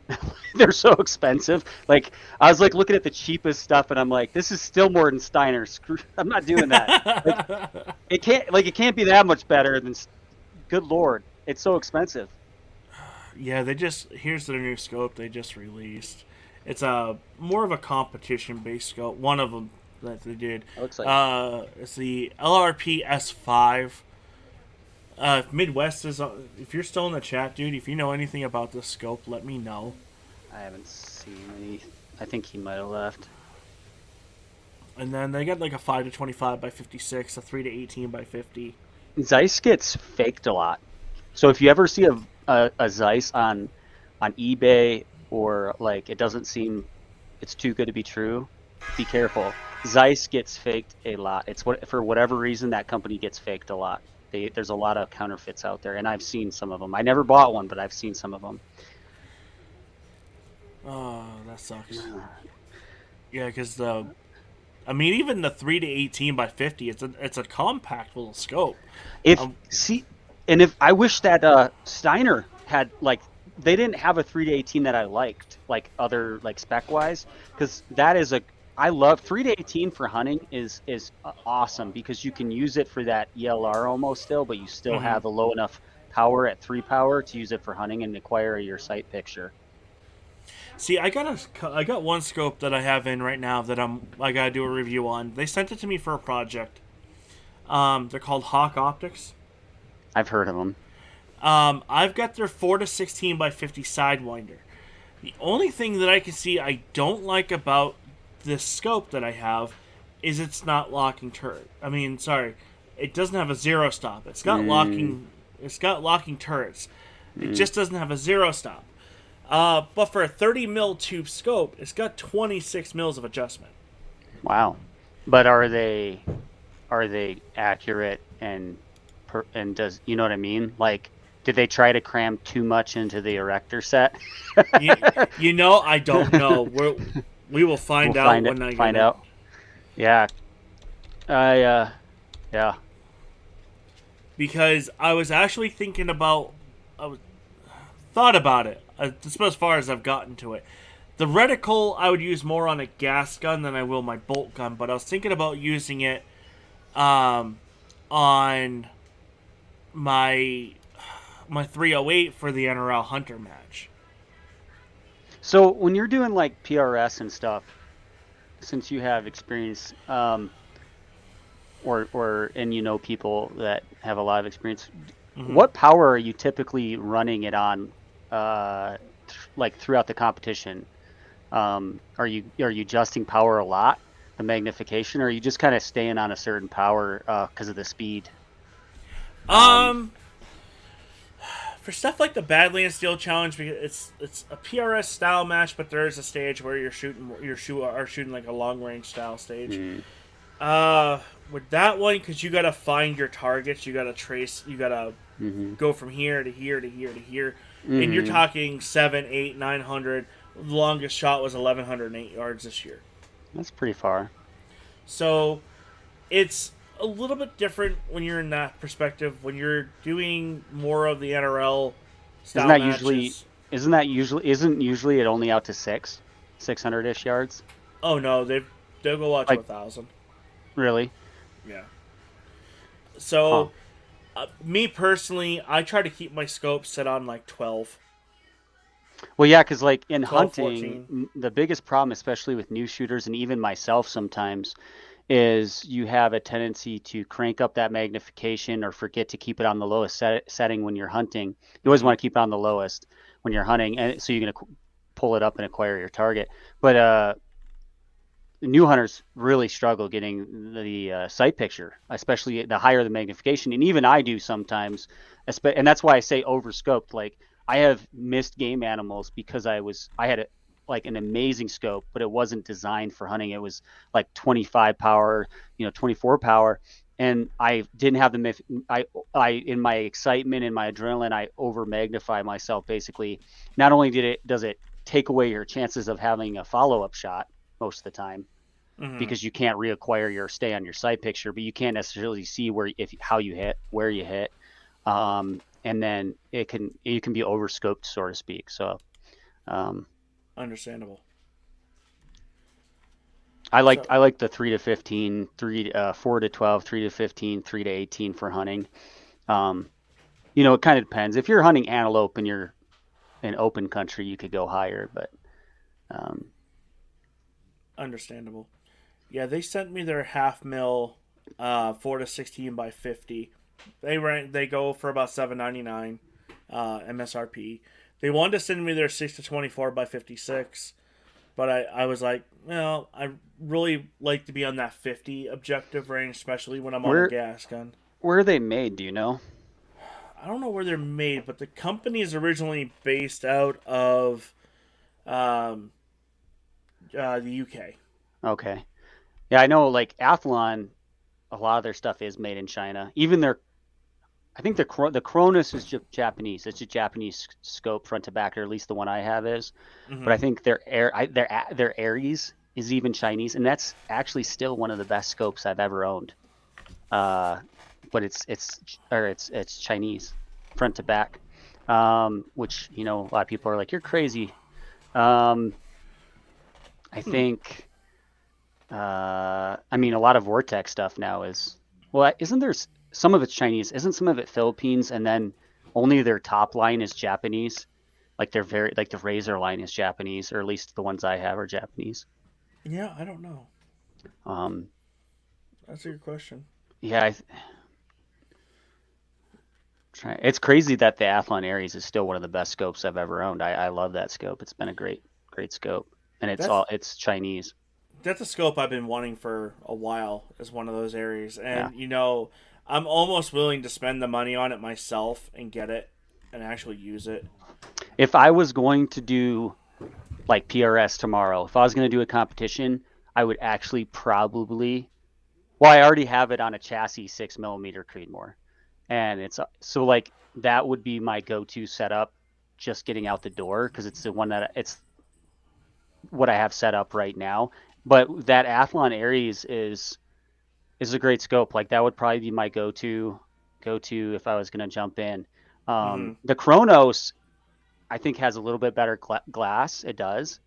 they're so expensive. Like I was like looking at the cheapest stuff and I'm like, this is still more than Steiner. Screw, I'm not doing that. Like it can't be that much better than good lord. It's so expensive. Yeah, they just here's their new scope they just released. It's a more of a competition based scope. One of them that they did. It looks like It's the LRP S5. If Midwest is, if you're still in the chat, dude, if you know anything about this scope, let me know. I haven't seen any. I think he might have left. And then they got like a 5 to 25 by 56, a 3 to 18 by 50. Zeiss gets faked a lot. So if you ever see a Zeiss on eBay or like it doesn't seem it's too good to be true, be careful. Zeiss gets faked a lot. It's what for whatever reason that company gets faked a lot. There's a lot of counterfeits out there, and I've seen some of them. I never bought one, but I've seen some of them. Oh, that sucks. Yeah, because I mean, even the 3 to 18 by 50, it's a compact little scope. If Um, see, and if I wish that Steiner had like they didn't have a 3 to 18 that I liked, like other like spec wise, because that is a I love 3 to 18 for hunting is awesome because you can use it for that ELR almost still, but you still mhm. have a low enough power at 3 power to use it for hunting and acquire your sight picture. See, I got one scope that I have in right now that I gotta do a review on. They sent it to me for a project. They're called Hawk Optics. I've heard of them. I've got their 4 to 16 by 50 Sidewinder. The only thing that I can see I don't like about this scope that I have is it's not locking turret. I mean, sorry, it doesn't have a zero stop. It's got Mm, locking. It's got locking turrets. It mm, just doesn't have a zero stop. But for a 30 mil tube scope, it's got 26 mils of adjustment. wow. But are they accurate and does you know what I mean? Like, did they try to cram too much into the erector set? You, you know, I don't know. We will We'll find out when I get find it. out. Yeah, I yeah. Because I was actually thinking about, thought about it. That's about as far as I've gotten to it. The reticle I would use more on a gas gun than I will my bolt gun, but I was thinking about using it on my my 308 for the NRL Hunter match. So when you're doing like PRS and stuff, since you have experience, and you know people that have a lot of experience, Hmm. what power are you typically running it on, like throughout the competition? Are you adjusting power a lot, the magnification, or are you just kind of staying on a certain power because of the speed? Um, Um, for stuff like the Badlands Steel Challenge, because it's a PRS style match, but there is a stage where are shooting like a long range style stage. mm, Uh, with that one, because you gotta find your targets, you gotta trace, you gotta hmm go from here to here to here to here, and you're hmm talking 7, 8, 900. The longest shot was 1108 yards this year. That's pretty far. So it's a little bit different when you're in that perspective. When you're doing more of the NRL Isn't style that usually? matches, Isn't usually it only out to 600-ish yards? oh no, they'll go out to Like 1,000. really? Yeah. Huh. So me personally, I try to keep my scope set on like 12, Well, yeah, because like in 12, hunting, 14. the biggest problem, especially with new shooters and even myself sometimes, is you have a tendency to crank up that magnification or forget to keep it on the lowest setting when you're hunting. You always Mm-hmm. want to keep it on the lowest when you're hunting, and so you're going to pull it up and acquire your target. But new hunters really struggle getting the sight picture, especially the higher the magnification. And even I do sometimes, and that's why I say overscoped. Like I have missed game animals because I had like an amazing scope, but it wasn't designed for hunting. It was like 25 power, 24 power, and I didn't have the I in my excitement and my adrenaline, I over magnify myself. Basically, not only does it take away your chances of having a follow up shot most of the time Mm-hmm. because you can't reacquire your stay on your sight picture, but you can't necessarily see where if how you hit, where you hit, and then you can be overscoped, so to speak. So um, Understandable. I like So I like the 3 to 15, 4 to 12, 3 to 15, 3 to 18 for hunting. Um, it kind of depends. If you're hunting antelope and you're in open country, you could go higher, but um, understandable. Yeah, they sent me their half mil, 4 to 16 by 50. They go for about 7.99, MSRP. They wanted to send me their 6 to 24 by 56, but I was like, well, I really like to be on that 50 objective range, especially when I'm on a where gas gun. where are they made? Do you know? I don't know where they're made, but the company is originally based out of um, the UK. Okay, yeah, I know. Like Athlon, a lot of their stuff is made in China. Even I think the Cronus is Japanese. It's a Japanese scope front to back, or at least the one I have is. But Mm-hmm. I think their Aries is even Chinese, and that's actually still one of the best scopes I've ever owned. Uh, but it's Chinese front to back, which a lot of people are like, you're crazy. Um, I Hmm. think I mean, a lot of Vortex stuff now is, well, isn't there some of it's Chinese? Isn't some of it Philippines? And then only their top line is Japanese. Like like the Razor line is Japanese, or at least the ones I have are Japanese. Yeah, I don't know. Um, That's a good question. yeah, it's crazy that the Athlon Aries is still one of the best scopes I've ever owned. I love that scope. It's been a great scope, and That's it's Chinese. that's a scope I've been wanting for a while. Is one of those areas, Yeah. and I'm almost willing to spend the money on it myself and get it and actually use it. If I was going to do like PRS tomorrow, if I was going to do a competition, I would actually probably. Well, I already have it on a chassis 6 millimeter Creedmoor, and it's so like that would be my go-to setup, just getting out the door because it's the one that it's what I have set up right now. But that Athlon Aries is a great scope. Like that would probably be my go to if I was going to jump in. Mm-hmm. The Chronos I think has a little bit better glass. It does,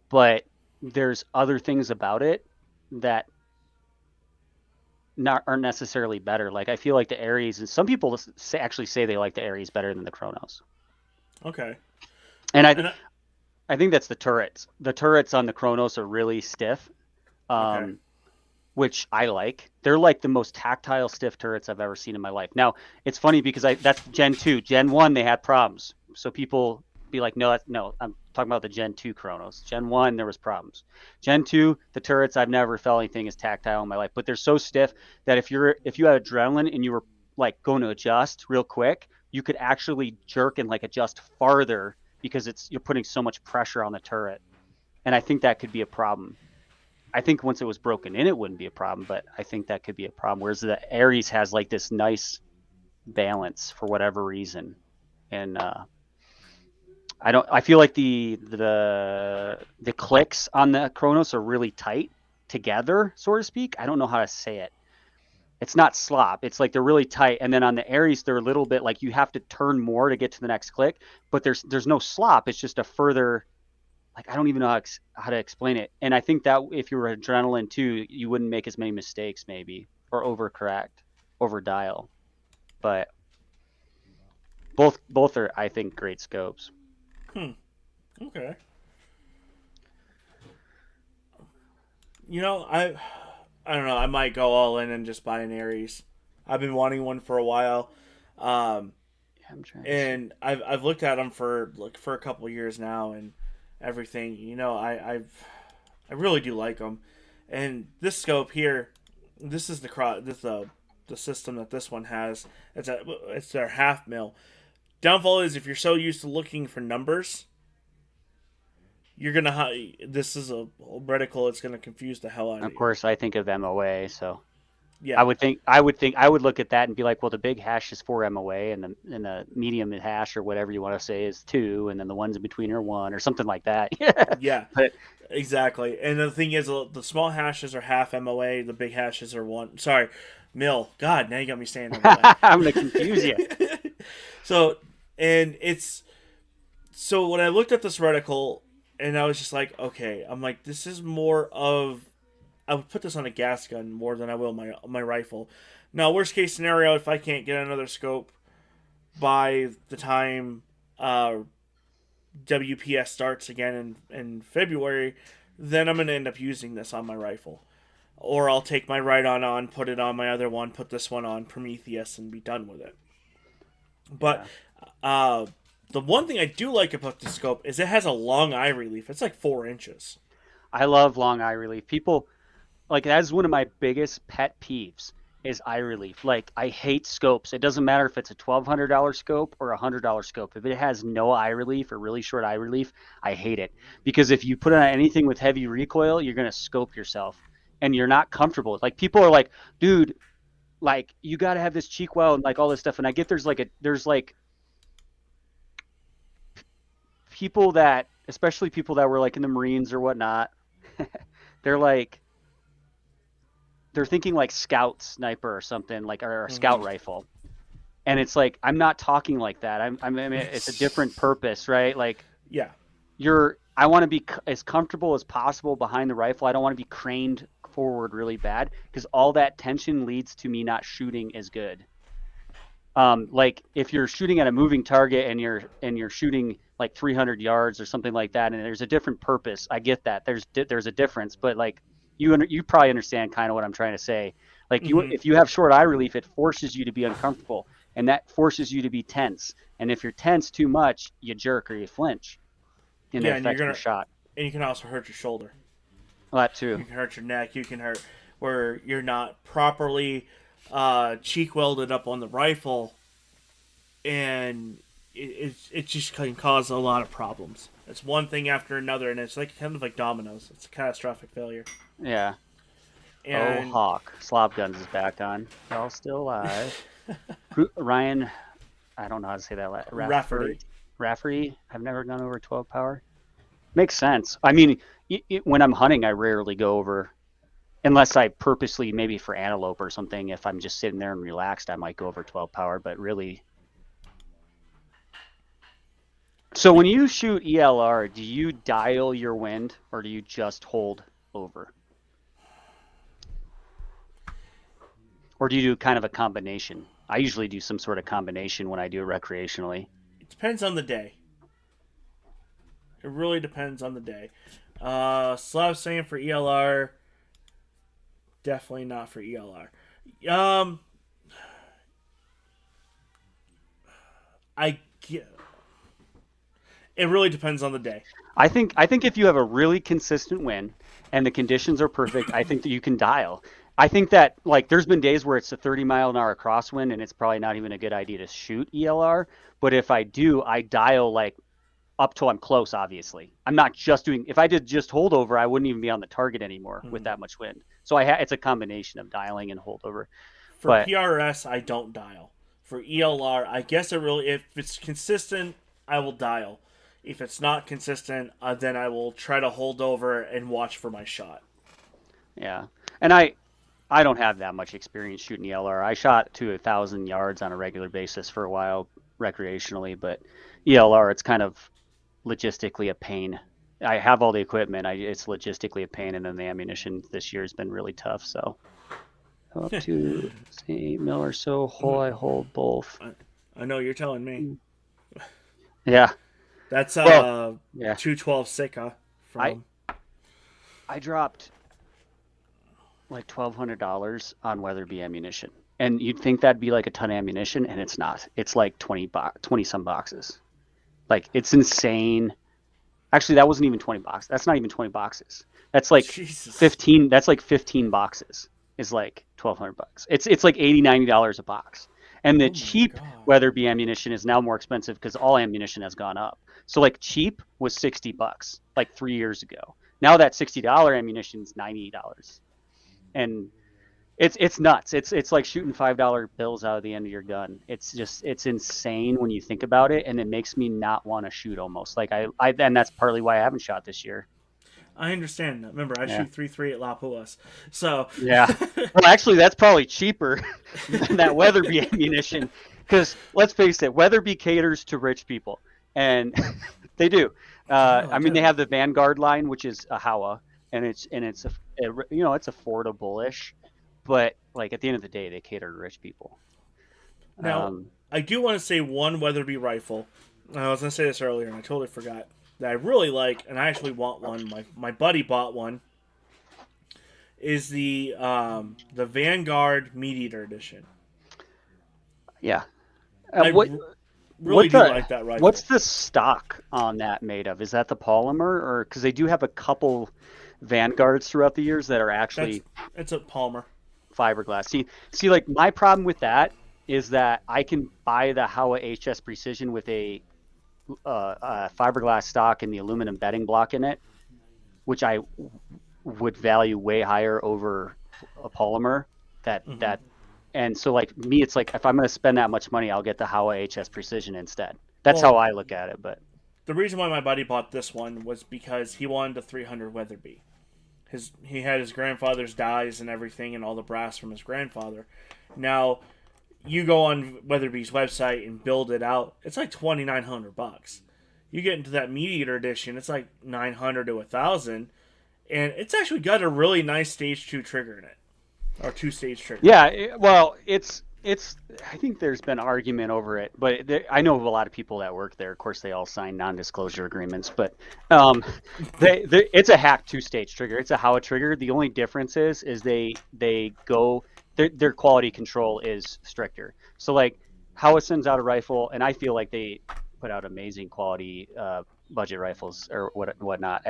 but there's other things about it that not aren't necessarily better. Like I feel like the Aries, and some people actually say they like the Aries better than the Chronos. Okay. And And I think that's the turrets. The turrets on the Chronos are really stiff, okay. um, which I like. They're like the most tactile, stiff turrets I've ever seen in my life. Now it's funny because that's Gen 2. Gen 1 they had problems, so people be like, no, I'm talking about the Gen 2 Chronos. Gen 1 there was problems. Gen 2 the turrets, I've never felt anything as tactile in my life, but they're so stiff that if you had adrenaline and you were like going to adjust real quick, you could actually jerk and like adjust farther because you're putting so much pressure on the turret. And I think that could be a problem. I think once it was broken in, it wouldn't be a problem, but I think that could be a problem. Whereas the Aries has like this nice balance for whatever reason, and I feel like the clicks on the Chronos are really tight together, so to speak. I don't know how to say it. It's not slop. It's like they're really tight, and then on the Aries they're a little bit like you have to turn more to get to the next click, but there's no slop. It's just a further, like I don't even know how to explain it. And I think that if you were adrenaline too, you wouldn't make as many mistakes maybe or overcorrect, over dial. But both are I think great scopes. Hmm. Okay. You know, I don't know. I might go all in and just buy an Aries. I've been wanting one for a while, um, I'm trying to see. and I've looked at them for a couple of years now and everything. You know, I really do like them, and this scope here, this is the system that this one has. It's their half mil. Downfall is if you're so used to looking for numbers, you're gonna this is a reticle. It's gonna confuse the hell out of Of you. course, I think of MOA, so I Yeah, would think I would think I would look at that and be like, well, the big hash is 4 MOA, and the medium hash or whatever you want to say is 2, and then the ones in between are 1 or something like that. yeah, But exactly. And the thing is, the small hashes are half MOA. The big hashes are one. Sorry, mil. God, now you got me saying MOA. I'm gonna confuse you. So, and it's so when I looked at this reticle, and I was just like, okay, I'm like, this is more of I would put this on a gas gun more than I will my rifle. Now, worst case scenario, if I can't get another scope by the time WPS starts again in February, then I'm gonna end up using this on my rifle, or I'll take my right on, put it on my other one, put this one on Prometheus, and be done with it. But Yeah, uh, the one thing I do like about the scope is it has a long eye relief. It's like 4 inches. I love long eye relief. People like that's one of my biggest pet peeves is eye relief. Like I hate scopes. It doesn't matter if it's a $1,200 scope or a $100 scope. If it has no eye relief or really short eye relief, I hate it. Because if you put it on anything with heavy recoil, you're gonna scope yourself, and you're not comfortable. Like people are like, dude, like you got to have this cheek well and like all this stuff. And I get there's like people that, especially people that were like in the Marines or whatnot, they're like they're thinking like scout sniper or something like or a scout Mm-hmm. rifle, and it's like I'm not talking like that. I mean it's a different purpose, right? Like Yeah, I want to be as comfortable as possible behind the rifle. I don't want to be craned forward really bad because all that tension leads to me not shooting as good. Like if you're shooting at a moving target and you're shooting like 300 yards or something like that, and there's a different purpose. I get that. There's a difference, but like you probably understand kind of what I'm trying to say. Like mm-hmm. if you have short eye relief, it forces you to be uncomfortable, and that forces you to be tense. And if you're tense too much, you jerk or you flinch, and it Yeah, and affects your shot. you can also hurt your shoulder. Well, that too. You can hurt your neck. You can hurt where you're not properly cheek welded up on the rifle, and it just can cause a lot of problems. It's one thing after another, and it's like kind of like dominoes. It's a catastrophic failure. Yeah. Oh, And Hawk. Slob Guns is back on. Y'all still alive. Ryan, I don't know how to say that. Rafferty. Rafferty. I've never gone over 12 power. Makes sense. I mean, when I'm hunting, I rarely go over, unless I purposely, maybe for antelope or something, if I'm just sitting there and relaxed, I might go over 12 power, but really. So when you shoot ELR, do you dial your wind or do you just hold over? Or do you do kind of a combination? I usually do some sort of combination when I do it recreationally. It depends on the day. It really depends on the day. Slav saying for ELR, definitely not for ELR. Um, I get. It really depends on the day. I think if you have a really consistent win and the conditions are perfect, I think that you can dial. I think that like there's been days where it's a 30-mile-an-hour crosswind and it's probably not even a good idea to shoot ELR. But if I do, I dial like up till I'm close, obviously. I'm not just doing, if I did just holdover, I wouldn't even be on the target anymore with that much wind. So it's a combination of dialing and holdover. For But PRS, I don't dial. For ELR, I guess it really, if it's consistent, I will dial. If it's not consistent, then I will try to hold over and watch for my shot. yeah, and I don't have that much experience shooting ELR. I shot to 1,000 yards on a regular basis for a while recreationally, but ELR, it's kind of logistically a pain. I have all the equipment. It's logistically a pain, and then the ammunition this year has been really tough. So up to say 8 mil or so, I hold both. I know you're telling me. Yeah. That's Well, yeah. 212 Sika I from. I dropped like $1,200 on Weatherby ammunition, and you'd think that'd be like a ton of ammunition, and it's not. It's like 20 some boxes. Like it's insane. Actually, that wasn't even 20 boxes. That's not even 20 boxes. That's like Jesus. 15. That's like 15 boxes. Is like $1,200. It's like $80-$90 a box. And the cheap Weatherby ammunition is now more expensive because all ammunition has gone up. So like cheap was $60 like 3 years ago. Now that $60 ammunition is $90, and it's nuts. It's like shooting $5 bills out of the end of your gun. It's insane when you think about it, and it makes me not want to shoot almost. Like I and that's partly why I haven't shot this year. I understand. Remember, I shoot 3.3 at La Puas. So yeah. Well, actually, that's probably cheaper than that Weatherby ammunition, because let's face it, Weatherby caters to rich people, and they do. I mean, they have the Vanguard line, which is a Howa, and it's affordable-ish, but like at the end of the day, they cater to rich people. Now, I do want to say one Weatherby rifle. I was going to say this earlier, and I totally forgot. That I really like, and I actually want one. My buddy bought one. Is the Vanguard Meat Eater edition? Yeah. Really do like that rifle. What's the stock on that made of? Is that the polymer, or because they do have a couple Vanguards throughout the years that are actually it's a polymer fiberglass. See, like my problem with that is that I can buy the Howa HS Precision with a fiberglass stock and the aluminum bedding block in it, which I would value way higher over a polymer. And so like me, it's like if I'm going to spend that much money, I'll get the Howa HS Precision instead. That's how I look at it. But the reason why my buddy bought this one was because he wanted a 300 Weatherby. He had his grandfather's dies and everything, and all the brass from his grandfather. Now, you go on Weatherby's website and build it out, it's like $2,900. You get into that Meat Eater edition, it's like $900 to $1,000, and it's actually got a really nice stage 2 trigger in it, or 2-stage trigger. Yeah, well, it's. I think there's been argument over it, but I know of a lot of people that work there. Of course, they all sign non-disclosure agreements, but it's a hacked 2-stage trigger. It's a Howa trigger. The only difference is they go. Their quality control is stricter. So like Howa sends out a rifle, and I feel like they put out amazing quality budget rifles or whatnot,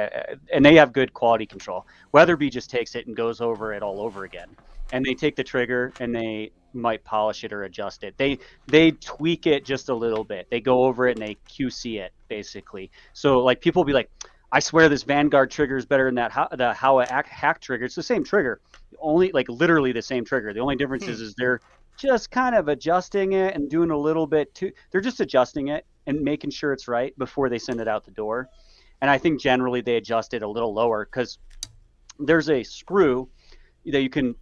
and they have good quality control. Weatherby just takes it and goes over it all over again, and they take the trigger and they might polish it or adjust it. They tweak it just a little bit. They go over it and they QC it basically. So like people will be like, I swear this Vanguard trigger is better than the Howa hack trigger. It's the same trigger, only like literally the same trigger. The only difference is they're just kind of adjusting it and doing a little bit too. They're just adjusting it and making sure it's right before they send it out the door. And I think generally they adjust it a little lower because there's a screw that you can,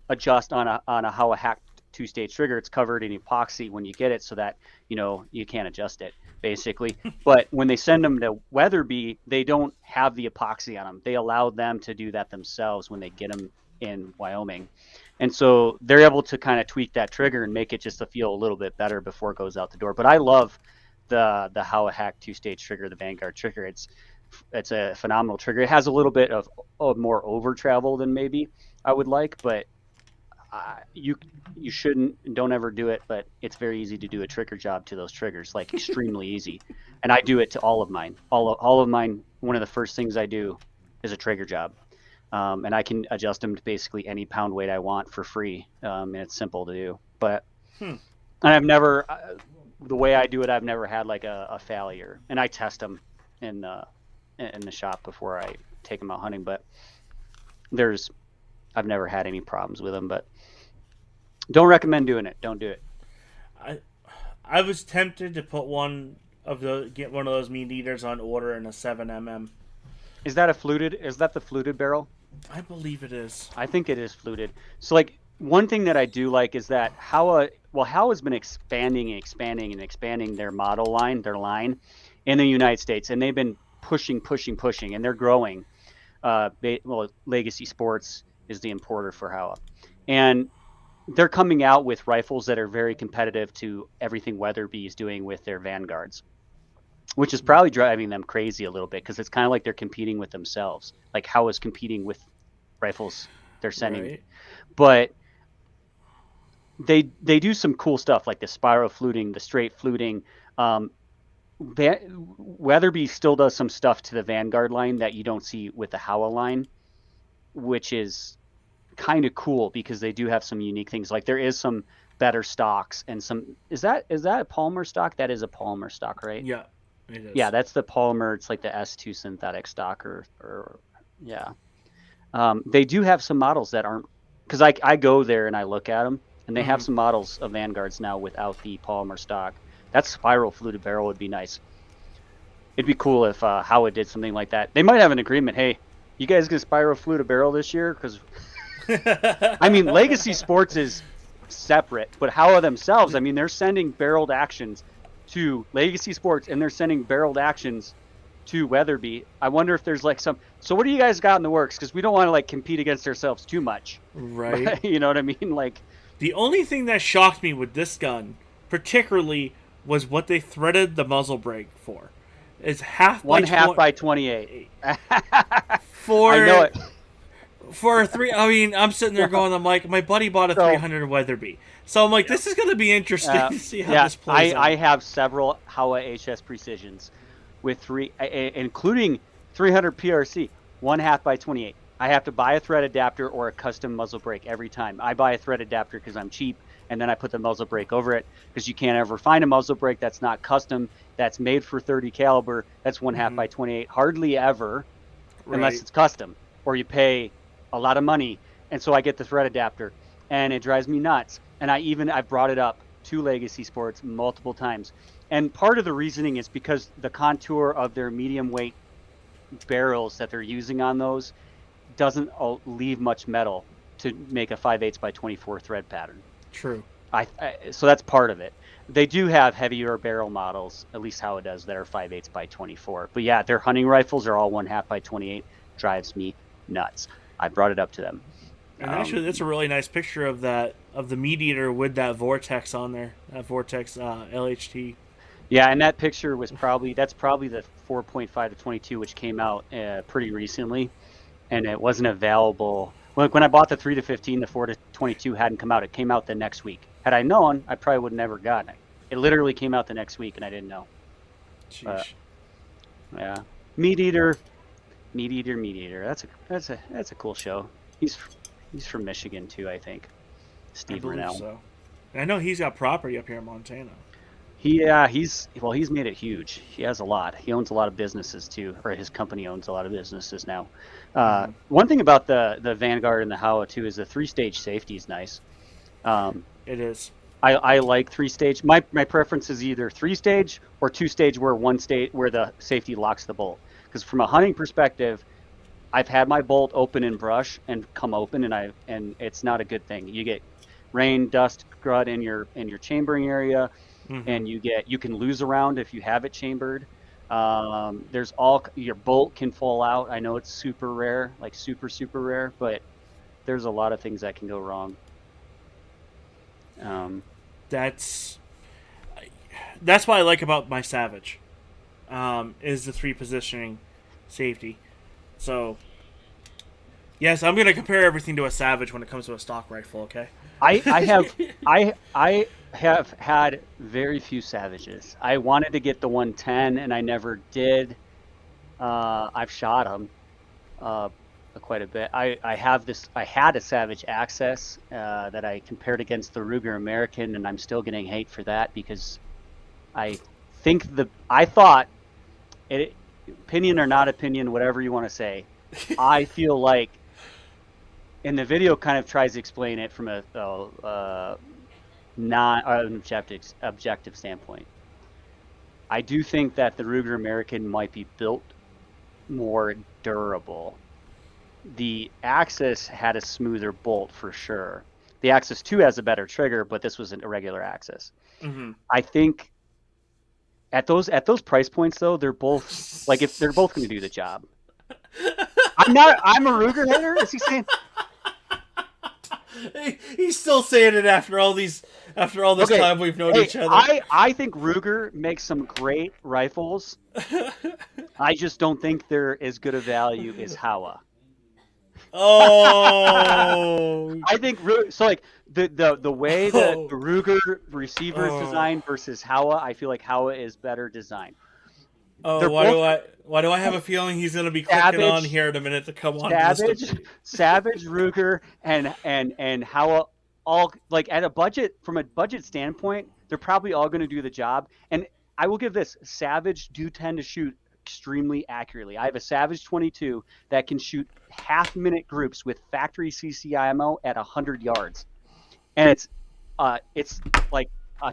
adjust on a Howa hacked 2-stage trigger. It's covered in epoxy when you get it so that, you can't adjust it basically. But when they send them to Weatherby, they don't have the epoxy on them. They allow them to do that themselves when they get them in Wyoming. And so they're able to kind of tweak that trigger and make it just to feel a little bit better before it goes out the door. But I love the Howa Hack 2-stage trigger, the Vanguard trigger. It's a phenomenal trigger. It has a little bit of more over travel than maybe I would like, but you shouldn't, don't ever do it, but it's very easy to do a trigger job to those triggers, like extremely easy. And I do it to all of mine. All of mine, one of the first things I do is a trigger job. And I can adjust them to basically any pound weight I want for free. And it's simple to do. But I've never, the way I do it, I've never had like a failure. And I test them in the shop before I take them out hunting. But I've never had any problems with them. But don't recommend doing it. Don't do it. I was tempted to get one of those meat eaters on order in a 7mm. Is that the fluted barrel? I believe it is. I think it is fluted. So like one thing that I do like is that Howa's been expanding their model line, their line in the United States, and they've been pushing, and they're growing. Legacy Sports is the importer for Howa, and they're coming out with rifles that are very competitive to everything Weatherby is doing with their Vanguards, which is probably driving them crazy a little bit because it's kind of like they're competing with themselves. Like Howa's competing with rifles they're sending. Right. But they do some cool stuff like the spiral fluting, the straight fluting. Weatherby still does some stuff to the Vanguard line that you don't see with the Howa line, which is kind of cool because they do have some unique things. Like there is some better stocks and some. Is that a polymer stock? That is a polymer stock, right? Yeah, it is. Yeah, that's the polymer. It's like the S2 synthetic stock or yeah. They do have some models that aren't, because I go there and I look at them, and they have some models of Vanguards now without the polymer stock. That spiral fluted barrel would be nice. It'd be cool if Howa did something like that. They might have an agreement. Hey, you guys gonna spiral fluted barrel this year? Because I mean, Legacy Sports is separate, but Howa themselves, I mean, they're sending barreled actions to Legacy Sports, and they're sending barreled actions to Weatherby. I wonder if there's like some. So what do you guys got in the works? Because we don't want to like compete against ourselves too much, right? You know what I mean? Like the only thing that shocked me with this gun, particularly, was what they threaded the muzzle brake for. Is half by 28. For I know it. For a three, I mean, I'm sitting there going, I'm like, my buddy bought a 300 Weatherby, so I'm like, this is going to be interesting to see how this plays out. I have several Howa HS Precisions with including 300 PRC, 1/2 by 28. I have to buy a thread adapter or a custom muzzle brake every time. I buy a thread adapter because I'm cheap, and then I put the muzzle brake over it because you can't ever find a muzzle brake that's not custom, that's made for 30 caliber, that's 1/2 by 28. Hardly ever, unless it's custom, or you pay a lot of money. And so I get the thread adapter, and it drives me nuts. And I've brought it up to Legacy Sports multiple times. And part of the reasoning is because the contour of their medium weight barrels that they're using on those doesn't leave much metal to make a 5/8 by 24 thread pattern. True. So that's part of it. They do have heavier barrel models, at least Howa does, that are 5/8 by 24. But yeah, their hunting rifles are all 1/2 by 28. Drives me nuts. I brought it up to them. And actually, that's a really nice picture of the meat eater with that Vortex on there. That Vortex LHT. Yeah, and that picture was probably the 4.5 to 22, which came out pretty recently, and it wasn't available. When I bought the 3 to 15, the 4 to 22 hadn't come out. It came out the next week. Had I known, I probably would have never gotten it. It literally came out the next week, and I didn't know. Jeez. Yeah, meat eater. That's a cool show. He's from Michigan too, I think. Steve Rennell. So. I know he's got property up here in Montana. He's made it huge. He has a lot. He owns a lot of businesses too, or his company owns a lot of businesses now. One thing about the Vanguard and the Howa too is the 3-stage safety is nice. It is. I like 3-stage. My preference is either 3-stage or 2-stage, where where the safety locks the bolt. Because from a hunting perspective, I've had my bolt open in brush and come open, and it's not a good thing. You get rain, dust, crud in your chambering area, and you can lose a round if you have it chambered. Your bolt can fall out. I know it's super rare, like super rare, but there's a lot of things that can go wrong. That's what I like about my Savage, is the 3 positioning safety. So yes, I'm gonna compare everything to a Savage when it comes to a stock rifle. Okay. I have had very few Savages. I wanted to get the 110 and I never did. I've shot them quite a bit. I had a Savage Access that I compared against the Ruger American, and I'm still getting hate for that because I thought it, opinion or not opinion, whatever you want to say, I feel like, and the video kind of tries to explain it from a non-objective standpoint. I do think that the Ruger American might be built more durable. The Axis had a smoother bolt for sure. The Axis 2 has a better trigger, but this was a regular Axis. Mm-hmm. I think at those price points though, they're both like, if they're both going to do the job. I'm a Ruger hater. Is he saying? He's still saying it after all this time we've known each other. I think Ruger makes some great rifles. I just don't think they're as good a value as Howa. Oh, I think so. Like the way that the Ruger receiver is designed versus Howa, I feel like Howa is better designed. Oh, why do I have a feeling he's going to be clicking on here in a minute to come on? Savage, Ruger, and Howa, all like at a budget, from a budget standpoint, they're probably all going to do the job. And I will give this: Savage do tend to shoot extremely accurately. I have a Savage 22 that can shoot half-minute groups with factory CCIMO at 100 yards, and it's like. I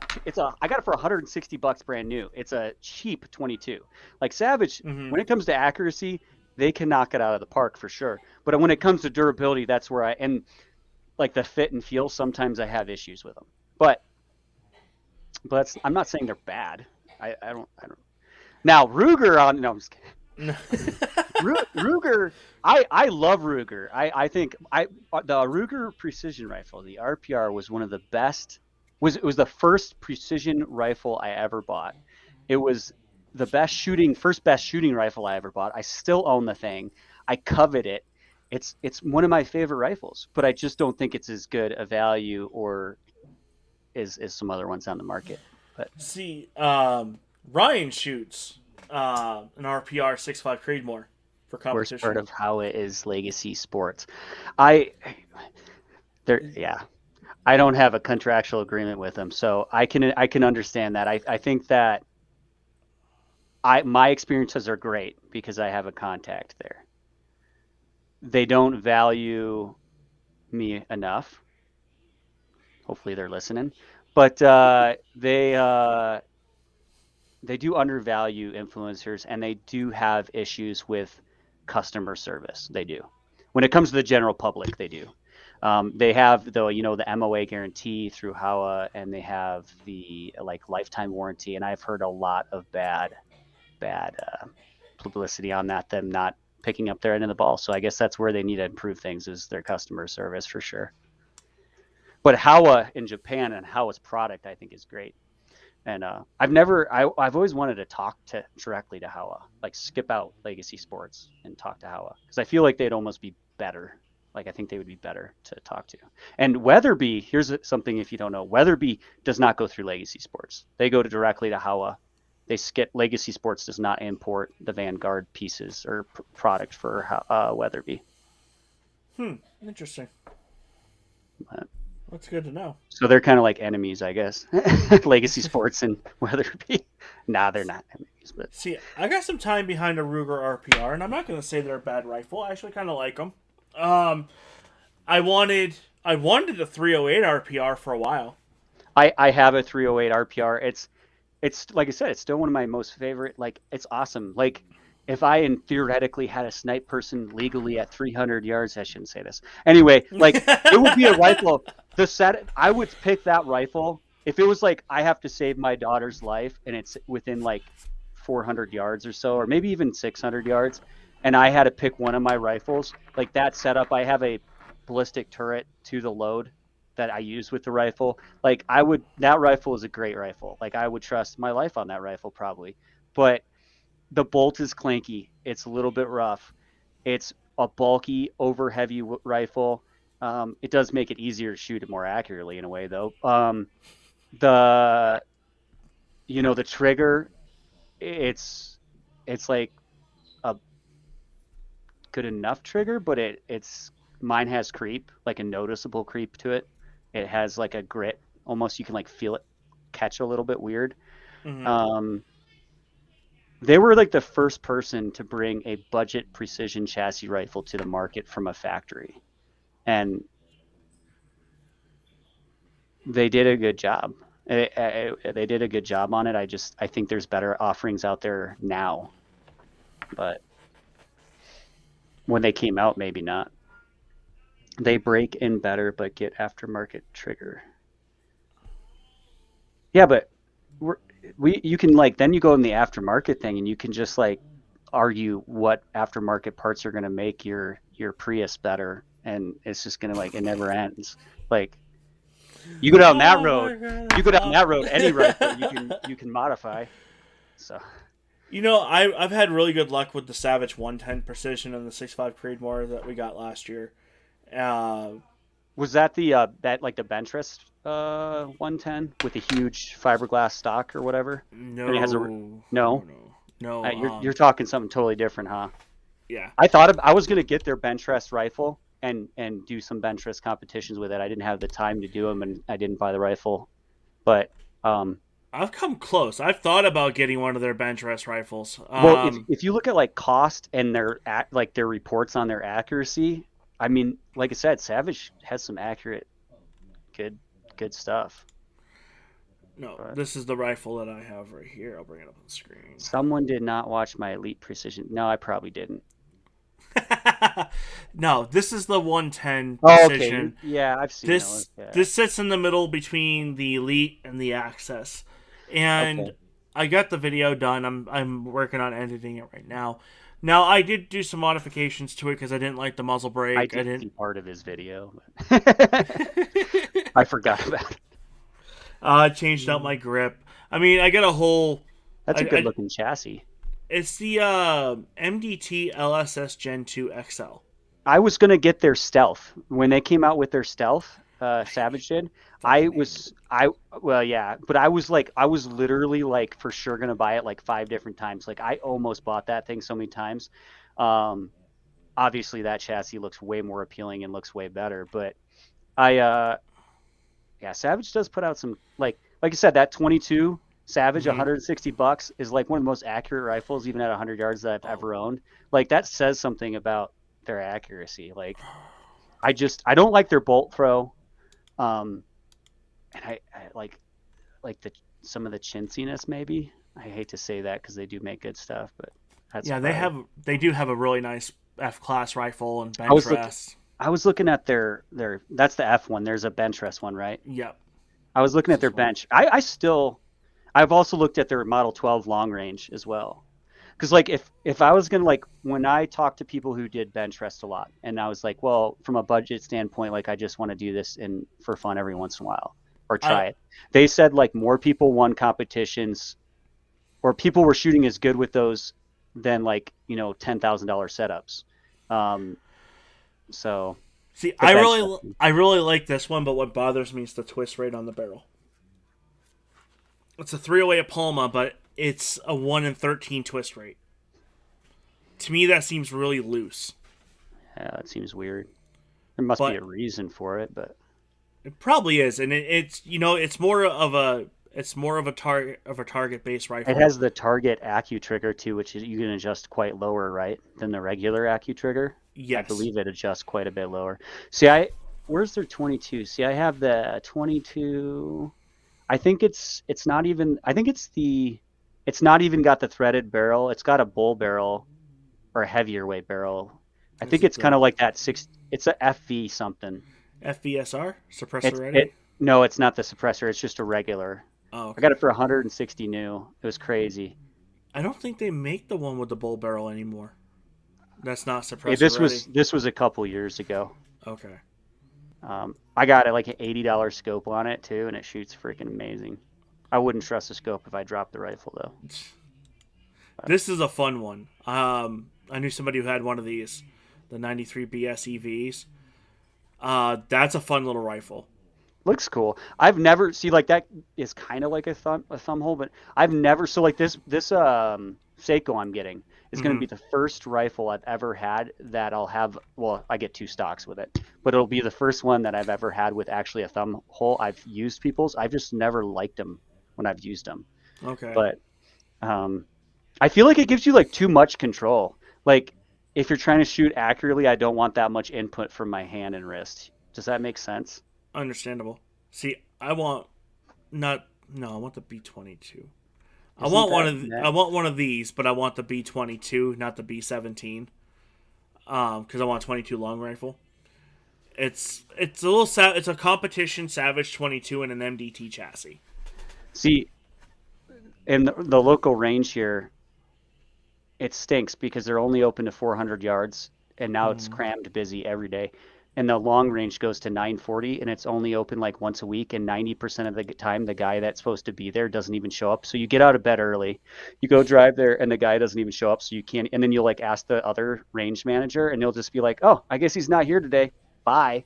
got it for $160 brand new. It's a cheap 22. Like Savage, when it comes to accuracy, they can knock it out of the park for sure. But when it comes to durability, that's where and like the fit and feel, sometimes I have issues with them. But I'm not saying they're bad. I don't. Now Ruger no, I'm just kidding. Ruger, I love Ruger. I think the Ruger precision rifle, the RPR, was one of the best. It was the first precision rifle I ever bought. It was the first best shooting rifle I ever bought. I still own the thing. I covet it. It's one of my favorite rifles, but I just don't think it's as good a value or as some other ones on the market. But see, Ryan shoots an RPR 6.5 Creedmoor for competition. Worst part of how it is Legacy Sports. I don't have a contractual agreement with them, so I can understand that. I think that my experiences are great because I have a contact there. They don't value me enough. Hopefully they're listening, but they do undervalue influencers, and they do have issues with customer service. They do. When it comes to the general public, they do. They have the MOA guarantee through Howa, and they have the lifetime warranty. And I've heard a lot of bad publicity on that, them not picking up their end of the ball. So I guess that's where they need to improve things, is their customer service for sure. But Howa in Japan and Howa's product, I think, is great. And I've always wanted to talk directly to Howa, like skip out Legacy Sports and talk to Howa, because I feel like they'd almost be better. Like, I think they would be better to talk to. And Weatherby, here's something if you don't know. Weatherby does not go through Legacy Sports. They go directly to Howa. Legacy Sports does not import the Vanguard pieces or product for Weatherby. Interesting. That's good to know. So they're kind of like enemies, I guess. Legacy Sports and Weatherby. Nah, they're not enemies. But see, I got some time behind a Ruger RPR, and I'm not going to say they're a bad rifle. I actually kind of like them. I wanted a 308 RPR for a while. I have a 308 RPR. It's like I said, it's still one of my most favorite. Like, it's awesome. Like, if I theoretically had a snipe person legally at 300 yards, I shouldn't say this. Anyway, like, it would be a rifle. I would pick that rifle if it was like I have to save my daughter's life and it's within like 400 yards or so, or maybe even 600 yards. And I had to pick one of my rifles, like that setup. I have a ballistic turret to the load that I use with the rifle. Like that rifle is a great rifle. Like I would trust my life on that rifle probably. But the bolt is clanky. It's a little bit rough. It's a bulky, over heavy rifle. It does make it easier to shoot it more accurately in a way, though. The the trigger, it's like a good enough trigger, but it's mine has creep, like a noticeable creep to it. It has like a grit, almost you can like feel it catch a little bit weird. Mm-hmm. They were like the first person to bring a budget precision chassis rifle to the market from a factory, and they did a good job. They did a good job on it. I think there's better offerings out there now, but when they came out, maybe not. They break in better, but get aftermarket trigger. Yeah, but you can like then you go in the aftermarket thing and you can just like argue what aftermarket parts are going to make your Prius better, and it's just going to like it never ends. Like you go down that road, any rifle you can modify. So I've had really good luck with the Savage 110 Precision and the 6.5 Creedmoor that we got last year. Was that the that like the Bentress 110 with the huge fiberglass stock or whatever? No, and it has no. You're talking something totally different, huh? Yeah. I was gonna get their Bentress rifle and do some Bentress competitions with it. I didn't have the time to do them, and I didn't buy the rifle. But I've come close. I've thought about getting one of their Bentress rifles. Well, if you look at like cost and their reports on their accuracy, I mean, like I said, Savage has some accurate, good stuff. No, but this is the rifle that I have right here. I'll bring it up on the screen. Someone did not watch my Elite Precision. No, I probably didn't. No, this is the 110 Precision. Okay. Yeah, I've seen this. Yeah. This sits in the middle between the Elite and the Access, and I got the video done. I'm working on editing it right now. Now, I did do some modifications to it because I didn't like the muzzle brake. I didn't see part of his video. I forgot about it. I changed out my grip. I mean, I got a whole... That's a good-looking chassis. It's the MDT LSS Gen 2 XL. I was going to get their Stealth. When they came out with their Stealth, Savage did, I was literally like for sure going to buy it like 5 different times. Like I almost bought that thing so many times. Obviously that chassis looks way more appealing and looks way better, but Savage does put out some like I said, that 22 Savage, $160 is like one of the most accurate rifles, even at 100 yards, that I've ever owned. Like that says something about their accuracy. Like I don't like their bolt throw. And I like some of the chintziness maybe. I hate to say that because they do make good stuff, but that's they do have a really nice F-class rifle and bench rest. I was looking at their that's the F one. There's a bench rest one, right? Yep. I was looking at their bench. I've also looked at their Model 12 long range as well. Because like if I was gonna like when I talk to people who did bench rest a lot, and I was like, well, from a budget standpoint, like I just want to do this for fun every once in a while or try it. They said like more people won competitions, or people were shooting as good with those than like $10,000 setups. So see, I really like this one, but what bothers me is the twist rate on the barrel. It's a 308 Palma, but it's a 1 in 13 twist rate. To me, that seems really loose. Yeah, that seems weird. There must be a reason for it, but it probably is, and it's more of a target based rifle. It has the target accu trigger too, which you can adjust quite lower, right, than the regular accu trigger. Yes, I believe it adjusts quite a bit lower. See, where's their 22? See, I have the 22. I think it's not even. I think it's not even got the threaded barrel. It's got a bull barrel or a heavier weight barrel. I think it's kind of like that it's a FV something. FVSR suppressor ready? No, it's not the suppressor. It's just a regular. Oh, okay. I got it for 160 new. It was crazy. I don't think they make the one with the bull barrel anymore. That's not suppressor ready. This was a couple years ago. Okay. I got like an $80 scope on it too, and it shoots freaking amazing. I wouldn't trust the scope if I dropped the rifle though. But This is a fun one. I knew somebody who had one of these, the 93 BS EVs. That's a fun little rifle. looks cool. I've never see like that is kind of like a thumb hole, but I've never so like this Seiko I'm getting is going to Hmm. be the first rifle I've ever had that I'll have. Well, I get two stocks with it, but it'll be the first one that I've ever had with actually a thumb hole. I've used people's. I've just never liked them when I've used them, Okay. but um, I feel like it gives you like too much control. Like if you're trying to shoot accurately, I don't want that much input from my hand and wrist. Does that make sense? Understandable. See, I want not no, I want the B-22. Isn't that I net? want one of these, but I want the B-22, not the B-17. Because I want a 22 long rifle. It's a little it's a competition Savage 22 and an MDT chassis. See, in the local range here, it stinks because they're only open to 400 yards, and now it's Mm, crammed busy every day. And the long range goes to 940, and it's only open like once a week. And 90% of the time, the guy that's supposed to be there doesn't even show up. So you get out of bed early, you go drive there, and the guy doesn't even show up. So you can't. And then you'll like ask the other range manager, and they'll just be like, "Oh, I guess he's not here today. Bye."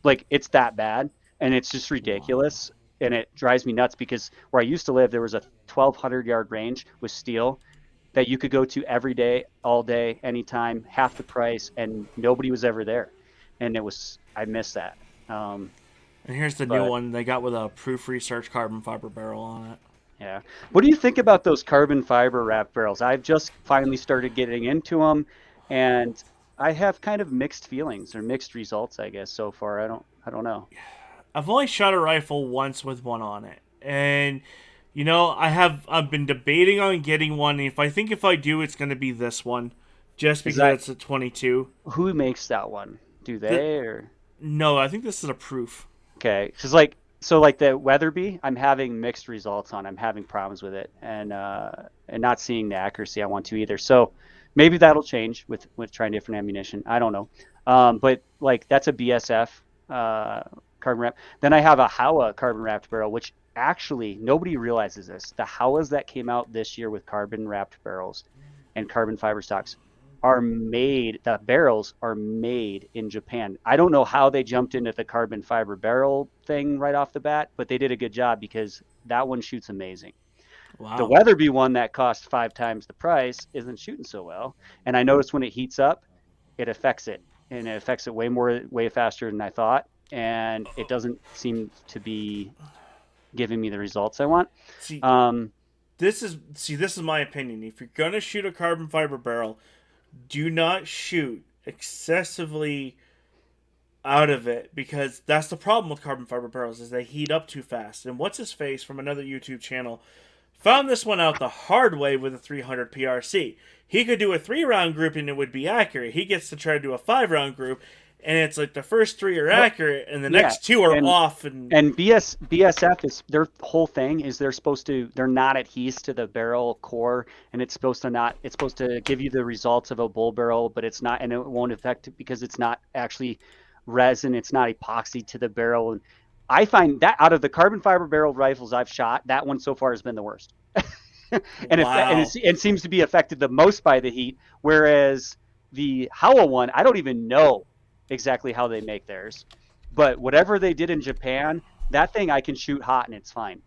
Like it's that bad, and it's just wow. ridiculous. And it drives me nuts because where I used to live, there was a 1,200 yard range with steel that you could go to every day, all day, anytime, half the price, and nobody was ever there. And I miss that. Um, And here's the new but one they got with a proof research carbon fiber barrel on it. yeah, what do you think about those carbon fiber wrap barrels? I've just finally started getting into them, and I have kind of mixed feelings or mixed results, I guess, so far. I don't know. I've only shot a rifle once with one on it, and I've been debating on getting one. If I do, it's going to be this one, just Is because that it's a 22. who makes that one? Do The they or? No, I think this is a proof. Okay, because like so like the Weatherby, I'm having mixed results on. I'm having problems with it and not seeing the accuracy I want to either. So maybe that'll change with trying different ammunition. I don't know. But like that's a BSF carbon wrap. Then I have a Howa carbon wrapped barrel, which actually nobody realizes this. The Howas that came out this year with carbon wrapped barrels and carbon fiber stocks the barrels are made in Japan. I don't know how they jumped into the carbon fiber barrel thing right off the bat, but they did a good job because that one shoots amazing. The Wow. Weatherby one that cost 5 times the price isn't shooting so well. And I noticed when it heats up, it affects it and it affects it way faster than I thought. And it doesn't seem to be giving me the results I want. See, Um, this is my opinion. If you're gonna shoot a carbon fiber barrel, do not shoot excessively out of it, because that's the problem with carbon fiber barrels is they heat up too fast. And what's his face from another YouTube channel found this one out the hard way with a 300 PRC. He could do a 3 round group and it would be accurate. He gets to try to do a 5 round group, and it's like the first three are well, accurate and the yeah. next two are And off. And And BSF is their whole thing is they're not adhesed to the barrel core, and it's supposed to give you the results of a bull barrel, but it's not, and it won't affect it because it's not actually resin, it's not epoxy to the barrel. And I find that out of the carbon fiber barrel rifles I've shot, that one so far has been the worst. wow. It seems to be affected the most by the heat, whereas the Howa one, I don't even know exactly how they make theirs, but whatever they did in Japan, that thing I can shoot hot and it's fine.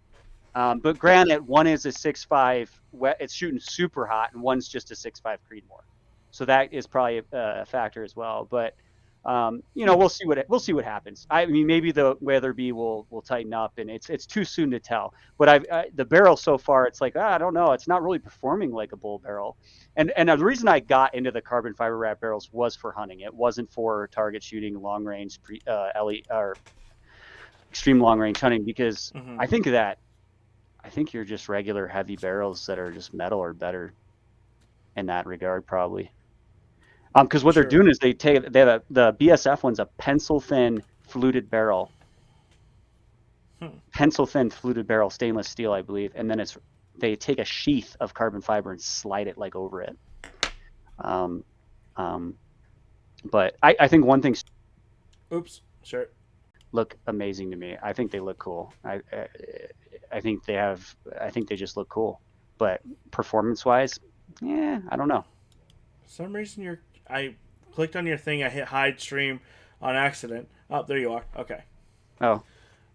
But granted, one is a 6.5, it's shooting super hot, and one's just a 6.5 Creedmoor, so that is probably a factor as well. But Hmm. we'll see what happens. I mean, maybe the Weatherby will tighten up, and it's too soon to tell. But the barrel so far, it's like I don't know, it's not really performing like a bull barrel. And the reason I got into the carbon fiber wrap barrels was for hunting. It wasn't for target shooting, long range, or extreme long range hunting, because Hmm. I think you're just regular heavy barrels that are just metal or better in that regard, probably. Because what they're Sure. doing is they have the BSF one's a Hmm. pencil thin fluted barrel stainless steel, I believe, and then they take a sheath of carbon fiber and slide it like over it. Um, um, but I think one thing Oops. Sure. look amazing to me. I think they look cool. I think they have. I think they just look cool. But performance-wise, yeah, I don't know. For some reason, I clicked on your thing. I hit hide stream on accident. Oh, there you are. Okay, Oh,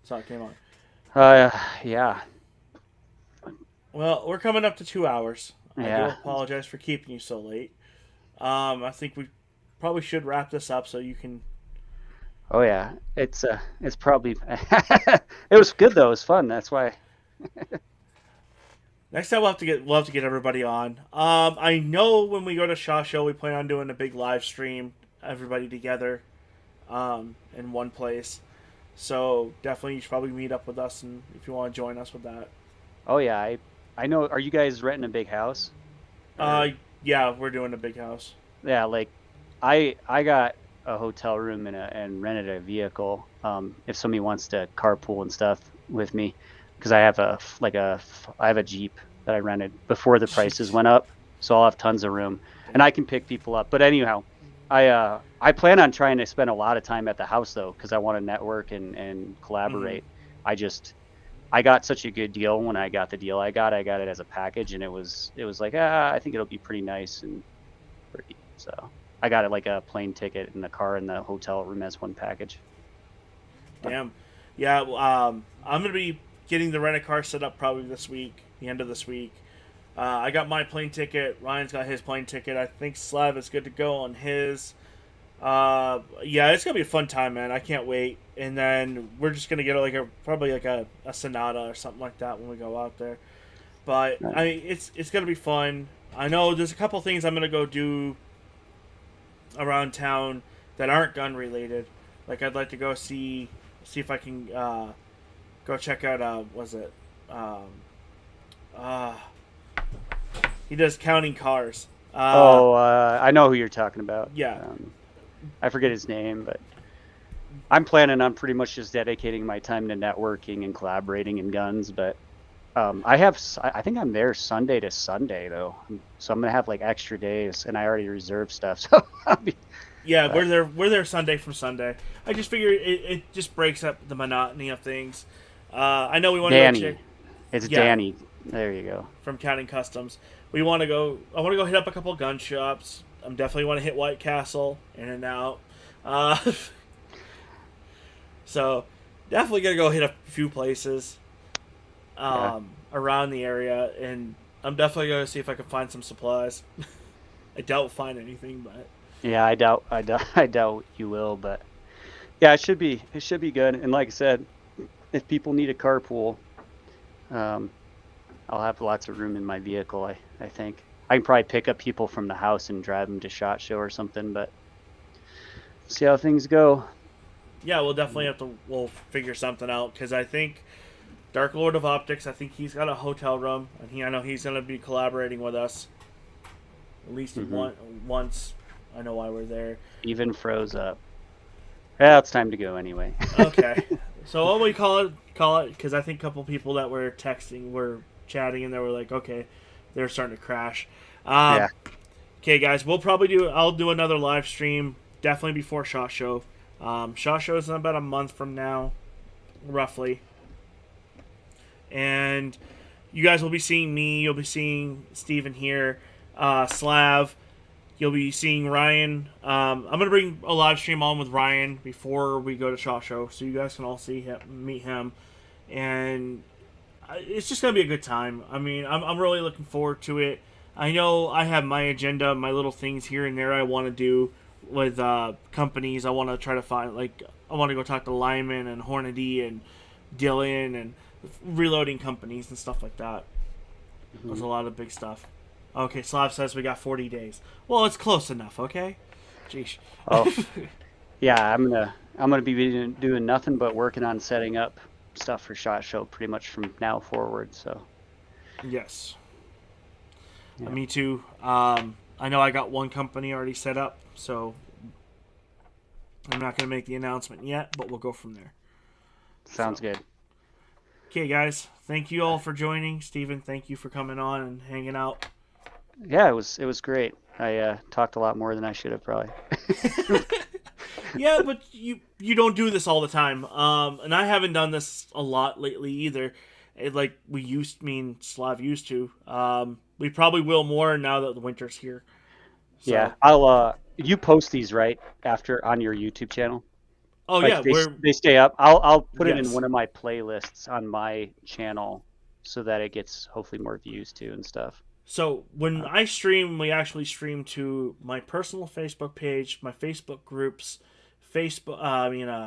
so it came on. uh, yeah, Well, we're coming up to 2 hours. I do yeah. apologize for keeping you so late. I think we probably should wrap this up so you can. Oh yeah. It's probably. It was good though. It was fun. That's why. Next time we'll have to get everybody on. I know when we go to Shaw Show, we plan on doing a big live stream, everybody together, in one place. So definitely, you should probably meet up with us, and if you want to join us with that. Oh yeah. I know. Are you guys renting a big house? Uh, Or yeah, we're doing a big house. yeah, like I got a hotel room and rented a vehicle. If somebody wants to carpool and stuff with me, because I have I have a Jeep that I rented before the prices Jeez. went up, so I'll have tons of room and Damn. I can pick people up. But anyhow, I plan on trying to spend a lot of time at the house though, because I want to network and Mm-hmm. collaborate. I just I got such a good deal when I got the deal I got. I got it as a package, and it was like I think it'll be pretty nice and pretty. So I got it like a plane ticket and the car and the hotel room as one package. Damn. Yeah. I'm gonna be getting the rent a car set up probably this week, the end of this week. I got my plane ticket. Ryan's got his plane ticket. I think Slav is good to go on his. Yeah, it's gonna be a fun time, man. I can't wait. And then we're just gonna get probably like a Sonata or something like that when we go out there. But Right. I mean, it's gonna be fun. I know there's a couple things I'm gonna go do around town that aren't gun related. Like I'd like to go see if I can go check out was it um, uh, he does counting cars. Oh, I know who you're talking about. Yeah, I forget his name, but I'm planning on pretty much just dedicating my time to networking and collaborating in guns. But I think I'm there Sunday to Sunday though, so I'm gonna have like extra days, and I already reserved stuff. So I'll be, yeah, but we're there Sunday from Sunday. I just figure it just breaks up the monotony of things. I know we want to go check. Danny, it's Yeah, Danny. There you go. from Counting Customs. We want to go. I want to go hit up a couple gun shops. I'm definitely want to hit White Castle, In and Out. Uh, so definitely gonna go hit a few places Yeah. around the area, and I'm definitely gonna see if I can find some supplies. I doubt find anything, but Yeah, I doubt you will, but yeah, it should be good. And like I said, if people need a carpool, um, I'll have lots of room in my vehicle. I think I can probably pick up people from the house and drive them to Shot Show or something. But see how things go. yeah, we'll definitely have to we'll figure something out because I think Dark Lord of Optics. I think he's got a hotel room, and I know he's gonna be collaborating with us at least Hmm. once. I know why we're there. Even froze up. Yeah, it's time to go anyway. Okay. So what we call it because I think a couple people that were texting were chatting and they were like, okay, they're starting to crash. Yeah. Um, okay, guys, we'll probably do. I'll do another live stream definitely before Shot Show. Shot Show is in about a month from now, roughly, and you guys will be seeing me. You'll be seeing Steven here, Slav. You'll be seeing Ryan. I'm gonna bring a live stream on with Ryan before we go to Shaw Show, so you guys can all see him, meet him, and it's just gonna be a good time. I mean, I'm really looking forward to it. I know I have my agenda, my little things here and there I want to do with companies. I want to try to find I want to go talk to Lyman and Hornady and Dylan and reloading companies and stuff like that. There's Hmm. a lot of big stuff. Okay, Slav says we got 40 days. Well, it's close enough, okay? Jeez. Oh, yeah. I'm gonna be doing nothing but working on setting up stuff for Shot Show pretty much from now forward. So Yes. yeah, Me too. I know I got one company already set up, so I'm not going to make the announcement yet, but we'll go from there. sounds So, good. okay, guys. Thank you all for joining. Steven, thank you for coming on and hanging out. Yeah, it was great. I talked a lot more than I should have probably. Yeah, but you don't do this all the time. And I haven't done this a lot lately either. Like we used, Slav used to. We probably will more now that the winter's here. Yeah, So, I'll you post these right after on your YouTube channel. oh Like yeah, we're they stay up. I'll put it in yes. one of my playlists on my channel so that it gets hopefully more views too and stuff. So when Uh, I stream, we actually stream to my personal Facebook page, my Facebook groups,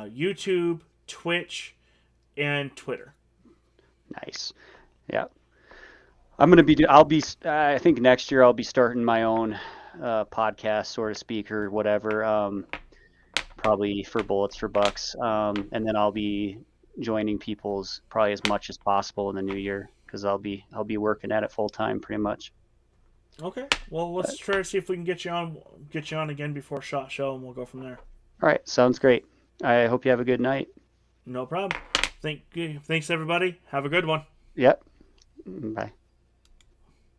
YouTube, Twitch, and Twitter. nice. Yeah. I'm gonna be. I'll be. I think next year I'll be starting my own podcast, so to speak, or whatever. Probably for Bullets for Bucks, and then I'll be joining people's probably as much as possible in the new year because I'll be working at it full time pretty much. Okay. Well, let's But, try to see if we can get you on again before Shot Show, and we'll go from there. all right, sounds great. I hope you have a good night. No problem. Thanks everybody. Have a good one. Yep. Bye.